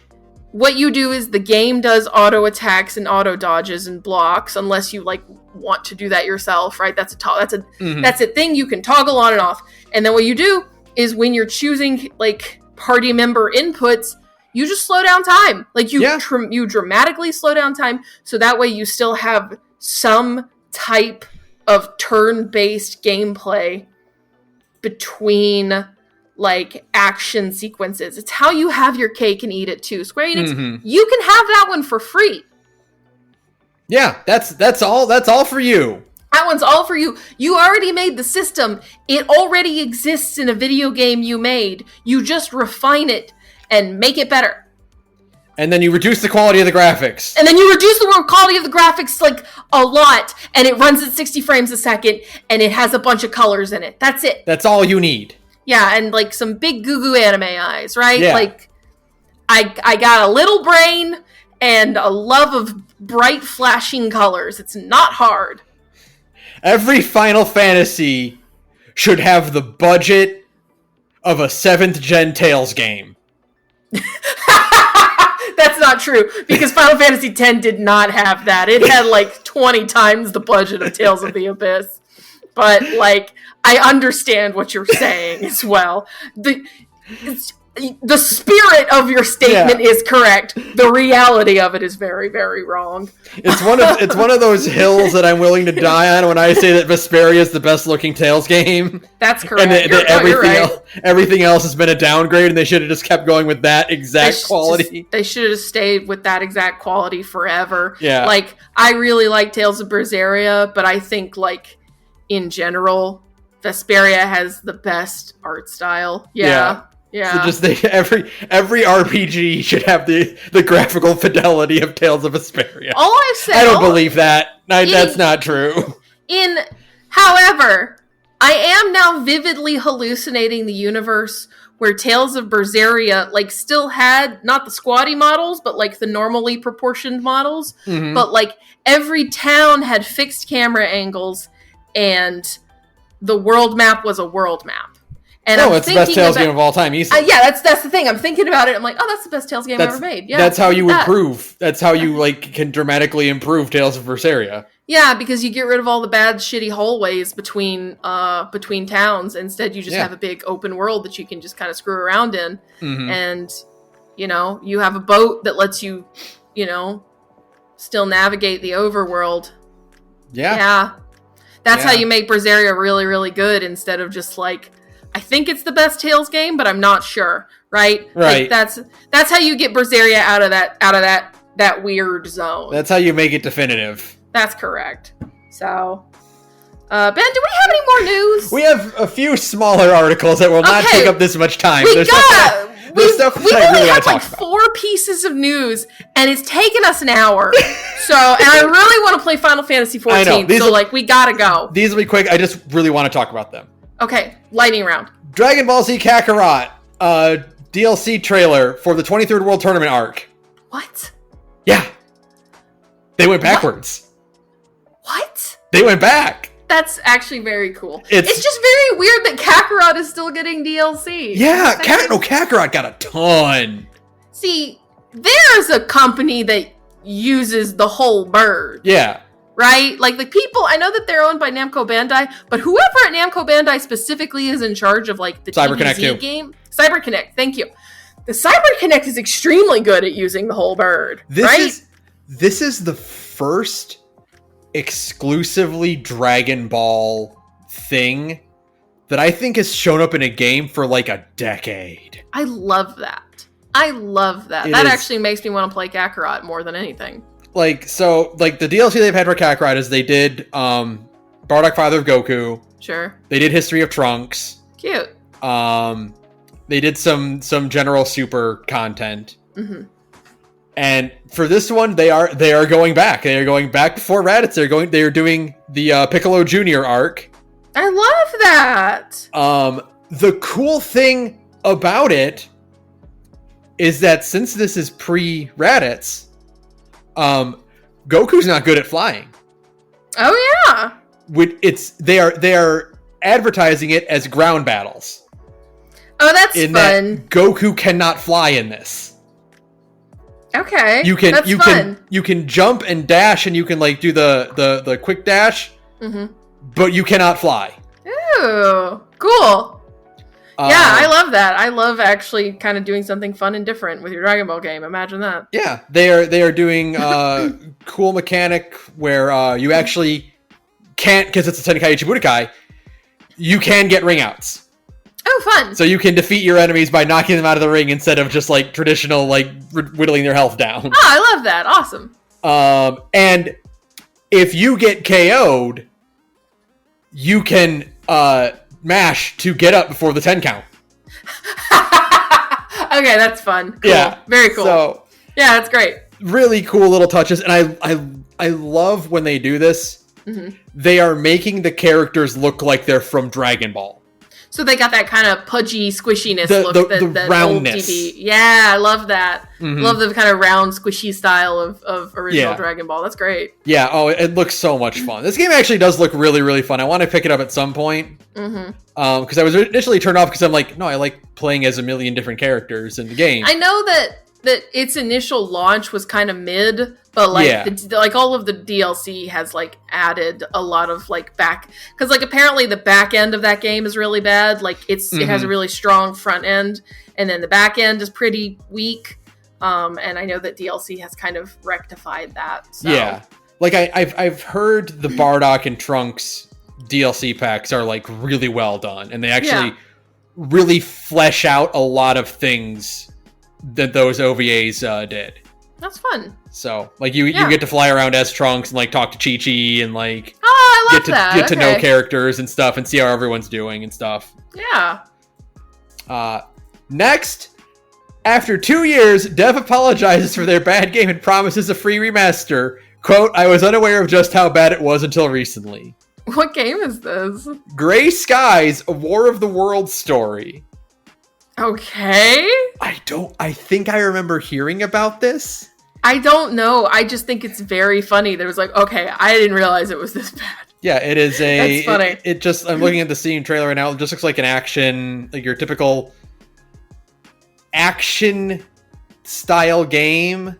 what you do is the game does auto attacks and auto dodges and blocks, unless you like want to do that yourself, right? That's a thing you can toggle on and off. And then what you do is when you're choosing like party member inputs, you just slow down time. Like you dramatically slow down time, so that way you still have some type of turn-based gameplay between like action sequences. It's how you have your cake and eat it too. Square Enix, you can have that one for free. Yeah, that's all for you. That one's all for you. You already made the system. It already exists in a video game you made. You just refine it and make it better. And then you reduce the quality of the graphics. And then you reduce the quality of the graphics like a lot, and it runs at 60 frames a second, and it has a bunch of colors in it. That's it. That's all you need. Yeah, and like some big goo anime eyes, right? Yeah. Like, I got a little brain and a love of bright flashing colors. It's not hard. Every Final Fantasy should have the budget of a 7th gen Tales game. That's not true, because Final Fantasy X did not have that. It had like 20 times the budget of Tales of the Abyss. But like, I understand what you're saying as well. The spirit of your statement is correct. The reality of it is very, very wrong. It's one of those hills that I'm willing to die on when I say that Vesperia is the best looking Tales game. That's correct. And everything else has been a downgrade, and they should have just kept going with that exact quality. They should have stayed with that exact quality forever. Yeah. Like, I really like Tales of Berseria, but I think, like, in general, Vesperia has the best art style. Yeah. So just every RPG should have the graphical fidelity of Tales of Vesperia. All I've said, I don't believe that. That's not true. However, I am now vividly hallucinating the universe where Tales of Berseria like still had not the squatty models, but like the normally proportioned models. Mm-hmm. But like every town had fixed camera angles, and the world map was a world map. And it's the best Tales game of all time, easily. Yeah, that's the thing. I'm thinking about it. I'm like, oh, that's the best Tales game ever made. Yeah, that's how you improve. That's how you like can dramatically improve Tales of Berseria. Yeah, because you get rid of all the bad, shitty hallways between towns. Instead, you just have a big open world that you can just kind of screw around in, and you have a boat that lets you, still navigate the overworld. Yeah. That's how you make Berseria really, really good. Instead of just like, I think it's the best Tales game, but I'm not sure. Right. Like, that's how you get Berseria out of that weird zone. That's how you make it definitive. That's correct. So, Ben, do we have any more news? We have a few smaller articles that will not take up this much time. We've only had like 4 pieces of news, and it's taken us an hour. And I really want to play Final Fantasy 14. We gotta go. These will be quick. I just really want to talk about them. Okay, lightning round. Dragon Ball Z Kakarot, DLC trailer for the 23rd World Tournament arc. What? Yeah. They went backwards. What? They went back. That's actually very cool. It's just very weird that Kakarot is still getting DLC. Yeah, Kakarot got a ton. See, there's a company that uses the whole bird. Yeah. Right? Like, the people, I know that they're owned by Namco Bandai, but whoever at Namco Bandai specifically is in charge of, like, the TVZ game. CyberConnect, thank you. The CyberConnect is extremely good at using the whole bird, This is the first exclusively Dragon Ball thing that I think has shown up in a game for, like, a decade. I love that. That actually makes me want to play Kakarot more than anything. The DLC they've had for Kakarot is they did Bardock, Father of Goku. Sure. They did History of Trunks. Cute. They did some general super content. Mm-hmm. And for this one, they are going back. They are going back before Raditz. They are doing the Piccolo Jr. arc. I love that. The cool thing about it is that since this is pre-Raditz, Goku's not good at flying. Oh yeah. They are advertising it as ground battles. Oh, that's fun. That Goku cannot fly in this. Okay. That's fun. You can jump and dash, and you can like do the quick dash, but you cannot fly. Ooh, cool. Yeah, I love that. I love actually kind of doing something fun and different with your Dragon Ball game. Imagine that. Yeah, they are doing cool mechanic where you actually can't, because it's a Tenkaichi Budokai, you can get ring outs. Oh, fun. So you can defeat your enemies by knocking them out of the ring instead of just like traditional like whittling their health down. Oh, I love that. Awesome. And if you get KO'd, you can mash to get up before the 10 count. Okay, that's fun. Cool. Yeah. Very cool. So, yeah, that's great. Really cool little touches, and I love when they do this. They are making the characters look like they're from Dragon Ball. So they got that kind of pudgy squishiness look. The roundness. Old TV. Yeah, I love that. Love the kind of round, squishy style of original Dragon Ball. That's great. Yeah, it looks so much fun. This game actually does look really, really fun. I want to pick it up at some point. Because I was initially turned off because I'm like, no, I like playing as a million different characters in the game. I know that its initial launch was kind of mid, but like all of the DLC has like added a lot of like back, because like apparently the back end of that game is really bad. Like it has a really strong front end, and then the back end is pretty weak. And I know that DLC has kind of rectified that. So. Yeah, like I've heard the Bardock and Trunks DLC packs are like really well done, and they actually really flesh out a lot of things that those OVAs did. That's fun. So, like, you get to fly around as Trunks and, like, talk to Chi-Chi and, like... Oh, I love that. Get to know characters and stuff and see how everyone's doing and stuff. Yeah. Next, after 2 years, Dev apologizes for their bad game and promises a free remaster. Quote, I was unaware of just how bad it was until recently. What game is this? Gray Skies, a War of the Worlds story. Okay. I think I remember hearing about this. I don't know. I just think it's very funny. There was like, okay, I didn't realize it was this bad. Yeah, it is a... That's funny. It just... I'm looking at the Steam trailer right now. It just looks like an action... Like your typical action-style game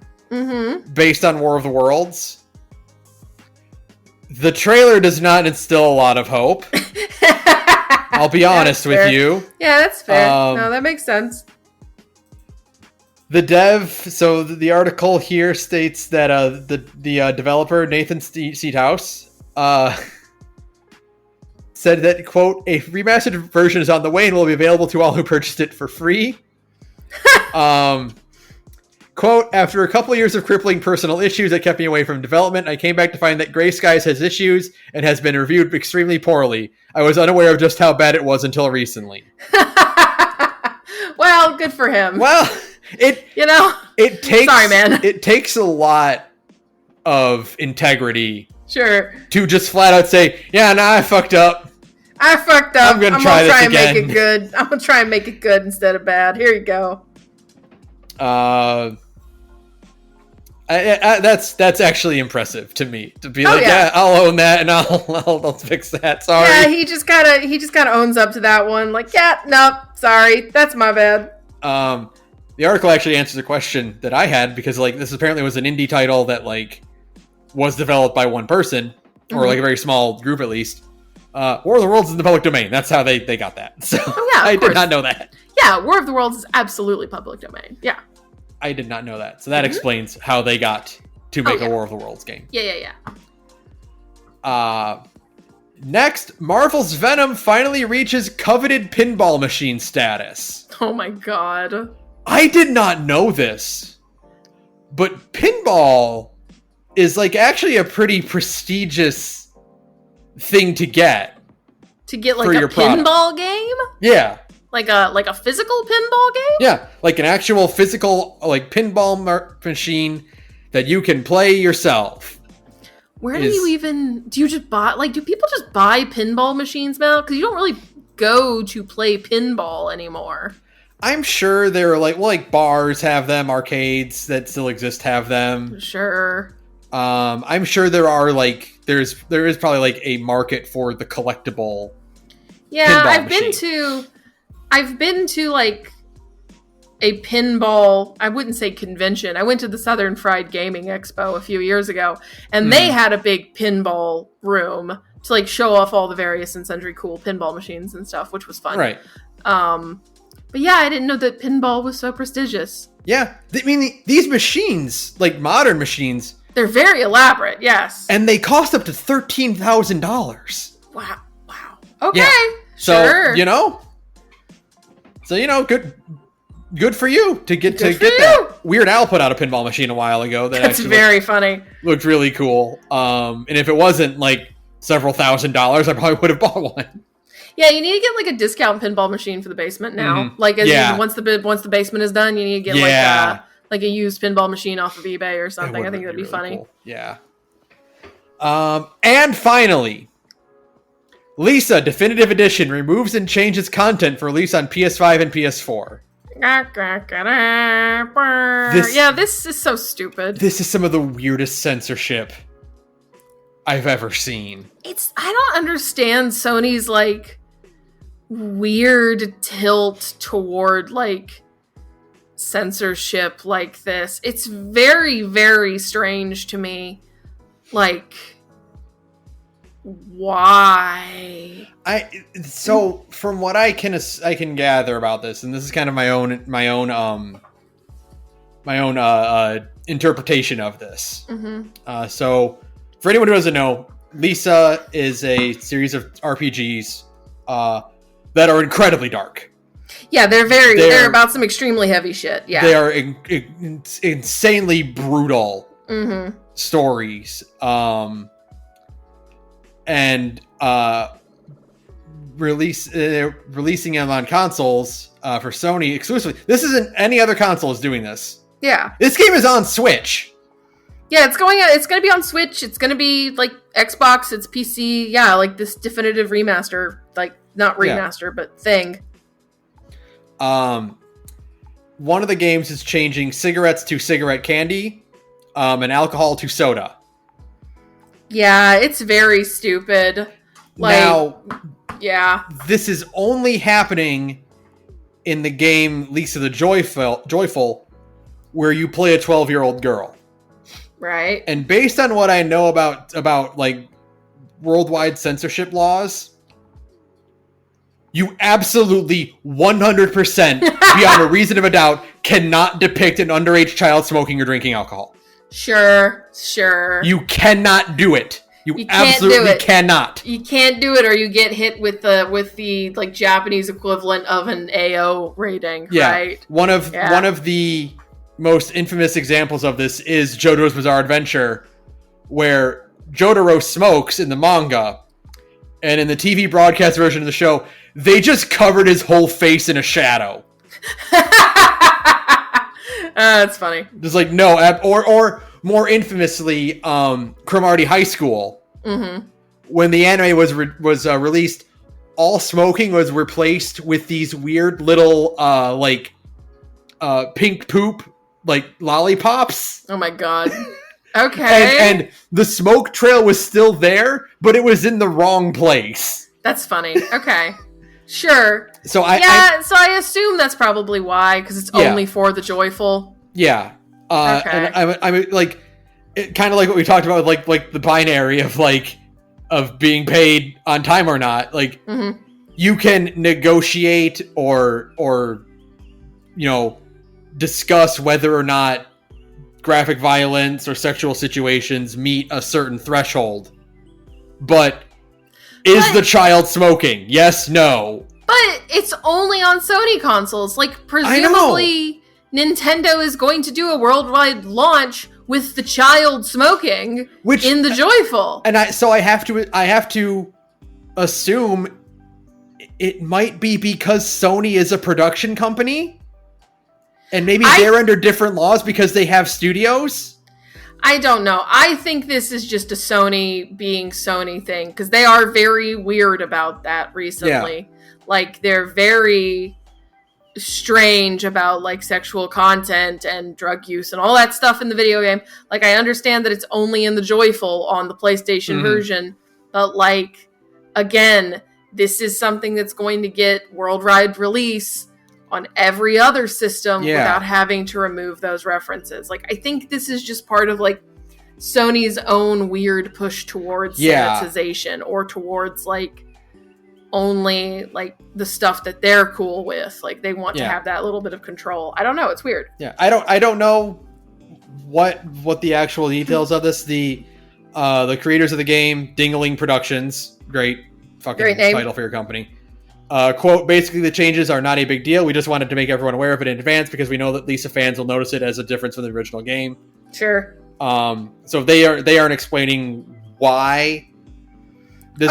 based on War of the Worlds. The trailer does not instill a lot of hope. I'll be honest with you. Yeah, that's fair. No, that makes sense. The dev, so the article here states that the developer, Nathan Seathouse, said that, quote, a remastered version is on the way and will be available to all who purchased it for free. Quote, after a couple of years of crippling personal issues that kept me away from development, I came back to find that Gray Skies has issues and has been reviewed extremely poorly. I was unaware of just how bad it was until recently. Well, good for him. Well, it takes... Sorry, man. It takes a lot of integrity. Sure. To just flat out say, yeah, nah, I fucked up. I'm gonna try this and again. make it good. I'm gonna try and make it good instead of bad. Here you go. That's actually impressive to me, to be yeah, I'll own that and I'll fix that. Sorry. Yeah, he just kind of owns up to that one. Like, yeah, nope, sorry, that's my bad. The article actually answers a question that I had, because like this apparently was an indie title that like was developed by one person, or like a very small group at least. War of the Worlds is in the public domain. That's how they got that. So I did not know that. Yeah, War of the Worlds is absolutely public domain. Yeah. I did not know that. So that explains how they got to make a War of the Worlds game. Yeah. Next, Marvel's Venom finally reaches coveted pinball machine status. Oh my god. I did not know this, but pinball is like actually a pretty prestigious thing to get. To get like a pinball game? Yeah. Like a physical pinball game? Yeah, like an actual physical like pinball machine that you can play yourself. Where do you just buy, like, do people just buy pinball machines now? Because you don't really go to play pinball anymore. I'm sure there are like bars have them, arcades that still exist have them. Sure. I'm sure there are there is probably like a market for the collectible. Yeah, pinball machine. I've been to like a pinball, I wouldn't say convention. I went to the Southern Fried Gaming Expo a few years ago, and they had a big pinball room to like show off all the various and sundry cool pinball machines and stuff, which was fun. Right. But yeah, I didn't know that pinball was so prestigious. Yeah. I mean, these machines, like modern machines, they're very elaborate, yes. And they cost up to $13,000. Wow. Okay. Yeah. So, sure. Good for you to get that. Weird Al put out a pinball machine a while ago. That's very funny. Looked really cool. And if it wasn't like several $1,000s, I probably would have bought one. Yeah, you need to get like a discount pinball machine for the basement now. Mm-hmm. Like once the basement is done, you need to get like a used pinball machine off of eBay or something. I think that'd be really funny. Cool. Yeah. And finally, Lisa Definitive Edition removes and changes content for release on PS5 and PS4. This is so stupid. This is some of the weirdest censorship I've ever seen. I don't understand Sony's like weird tilt toward like censorship like this. It's very, very strange to me. Like, why? So from what I can gather about this, and this is kind of my own interpretation of this. Mm-hmm. So for anyone who doesn't know, Lisa is a series of RPGs that are incredibly dark. Yeah, they're about some extremely heavy shit. Yeah, they are insanely brutal stories. Releasing them on consoles for Sony exclusively. This isn't any other console is doing this. Yeah, this game is on Switch. Yeah, it's going to be on Switch. It's going to be like Xbox. It's PC. Yeah, like this definitive remaster, like not remaster, but thing. One of the games is changing cigarettes to cigarette candy, and alcohol to soda. Yeah, it's very stupid. Like, now, yeah, this is only happening in the game Lisa the Joyful, where you play a 12-year-old girl. Right. And based on what I know about like worldwide censorship laws, you absolutely 100% beyond a reason of a doubt cannot depict an underage child smoking or drinking alcohol. Sure. You cannot do it. You absolutely cannot. You can't do it, or you get hit with the like Japanese equivalent of an AO rating. Yeah. Right. One of the most infamous examples of this is Jotaro's Bizarre Adventure, where Jotaro smokes in the manga, and in the TV broadcast version of the show, they just covered his whole face in a shadow. That's funny. Just like, no, or more infamously, Cromartie High School, when the anime was released, all smoking was replaced with these weird little pink poop like lollipops. Oh my god. Okay. and the smoke trail was still there, but it was in the wrong place. That's funny. Okay. Sure. So so I assume that's probably why, because it's only for the joyful. Yeah. Okay. And I'm like, kind of like what we talked about with like the binary of being paid on time or not. Like, you can negotiate or discuss whether or not graphic violence or sexual situations meet a certain threshold. But is the child smoking? Yes, no. But it's only on Sony consoles. Like, presumably Nintendo is going to do a worldwide launch with the child smoking in the joyful. And I have to assume it might be because Sony is a production company. And maybe they're under different laws because they have studios? I don't know. I think this is just a Sony being Sony thing, because they are very weird about that recently. Yeah. Like, they're very strange about, like, sexual content and drug use and all that stuff in the video game. Like, I understand that it's only in the joyful on the PlayStation version, but, like, again, this is something that's going to get worldwide release. on every other system without having to remove those references. Like, I think this is just part of like Sony's own weird push towards sanitization, or towards like only like the stuff that they're cool with. Like, they want to have that little bit of control. I don't know. It's weird. Yeah, I don't know what the actual details of this. The creators of the game, Dingaling Productions, great name. Title for your company. Quote, basically the changes are not a big deal. We just wanted to make everyone aware of it in advance because we know that Lisa fans will notice it as a difference from the original game. Sure. So they aren't explaining why. They're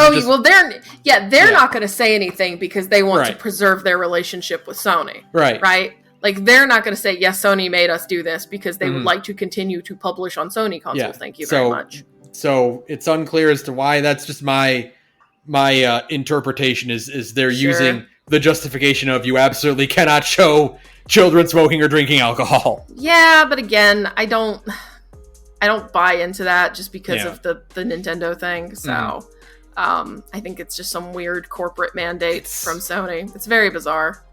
not going to say anything because they want to preserve their relationship with Sony. Right? Like, they're not going to say, yes, Sony made us do this, because they would like to continue to publish on Sony consoles. Yeah. Thank you very much. So it's unclear as to why. That's just my interpretation is they're using the justification of you absolutely cannot show children smoking or drinking alcohol. Yeah, but again, I don't buy into that just because of the Nintendo thing. So I think it's just some weird corporate mandate from Sony. It's very bizarre.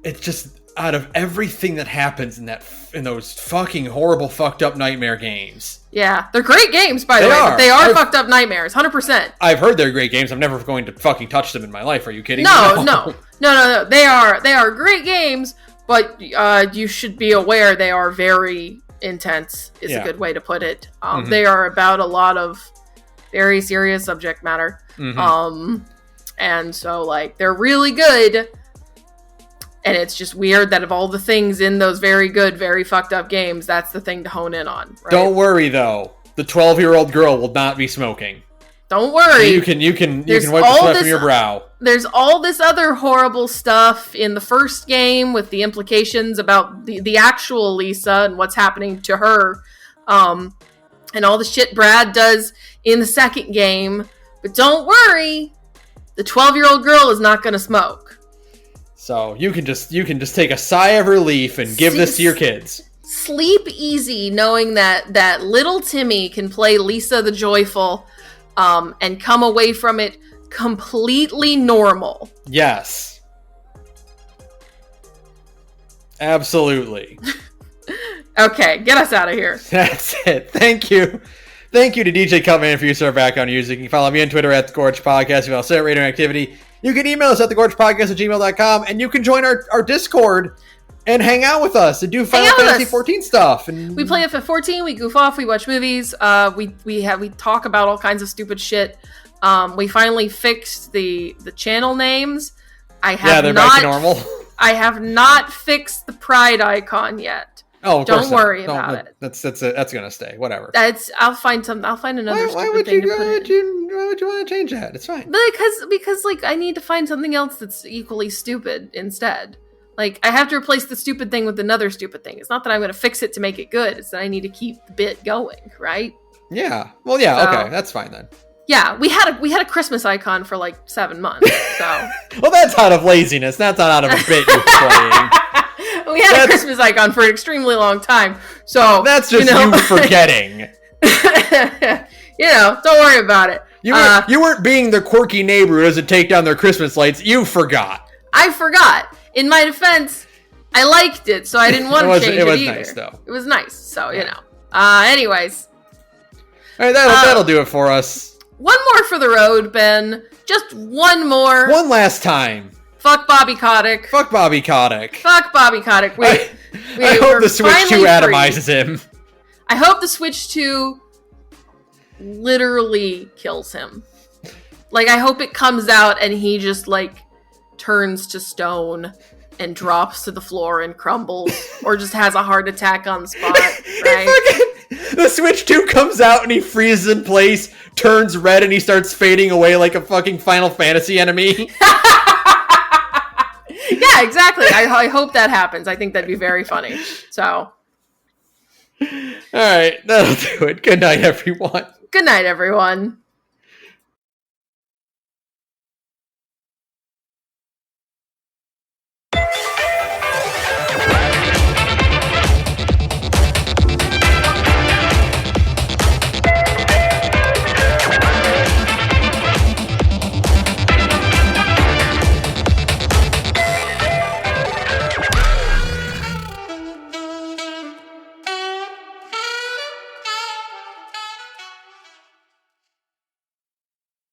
It's just, out of everything that happens in those fucking horrible fucked up nightmare games. Yeah, they're great games, by the way. But they are fucked up nightmares, 100%. I've heard they're great games. I'm never going to fucking touch them in my life. Are you kidding me? No. They are great games, but you should be aware they are very intense, is a good way to put it. They are about a lot of very serious subject matter. And so, like, they're really good. And it's just weird that of all the things in those very good, very fucked up games, that's the thing to hone in on. Right? Don't worry, though. The 12-year-old girl will not be smoking. Don't worry. You can wipe the sweat from your brow. There's all this other horrible stuff in the first game with the implications about the actual Lisa and what's happening to her. And all the shit Brad does in the second game. But don't worry. The 12-year-old girl is not going to smoke. So you can just take a sigh of relief and give this to your kids. Sleep easy knowing that little Timmy can play Lisa the Joyful and come away from it completely normal. Yes. Absolutely. Okay, get us out of here. That's it. Thank you. Thank you to DJ Cutman for your our background music. You can follow me on Twitter at thegorgepodcast. You can also at radioinactivity. You can email us at thegorgepodcast@gmail.com, and you can join our Discord and hang out with us and do Final Fantasy 14 stuff. And we play FF14, we goof off, we watch movies, we talk about all kinds of stupid shit. We finally fixed the channel names. They're back to normal. I have not fixed the Pride icon yet. Oh, don't worry about it. That's gonna stay. Whatever. I'll find another. Why would you want to change that? It's fine. Because like I need to find something else that's equally stupid instead. Like I have to replace the stupid thing with another stupid thing. It's not that I'm going to fix it to make it good. It's that I need to keep the bit going, right? Yeah. Well, yeah. So, okay, that's fine then. Yeah, we had a Christmas icon for like 7 months. So. Well, that's out of laziness. That's not out of a bit you're playing. We had a Christmas icon for an extremely long time. So that's just you forgetting. Don't worry about it. You weren't being the quirky neighbor who doesn't take down their Christmas lights. You forgot. I forgot. In my defense, I liked it, so I didn't want to change it either. It was nice, though. It was nice, so, anyways. All right, that'll do it for us. One more for the road, Ben. Just one more. One last time. Fuck Bobby Kotick. Fuck Bobby Kotick. Fuck Bobby Kotick. I hope the Switch 2 atomizes him. I hope the Switch 2 literally kills him. Like, I hope it comes out and he just, like, turns to stone and drops to the floor and crumbles. Or just has a heart attack on the spot, right? The Switch 2 comes out and he freezes in place, turns red, and he starts fading away like a fucking Final Fantasy enemy. Yeah, exactly. I hope that happens. I think that'd be very funny. So. All right, that'll do it. Good night, everyone. Good night, everyone.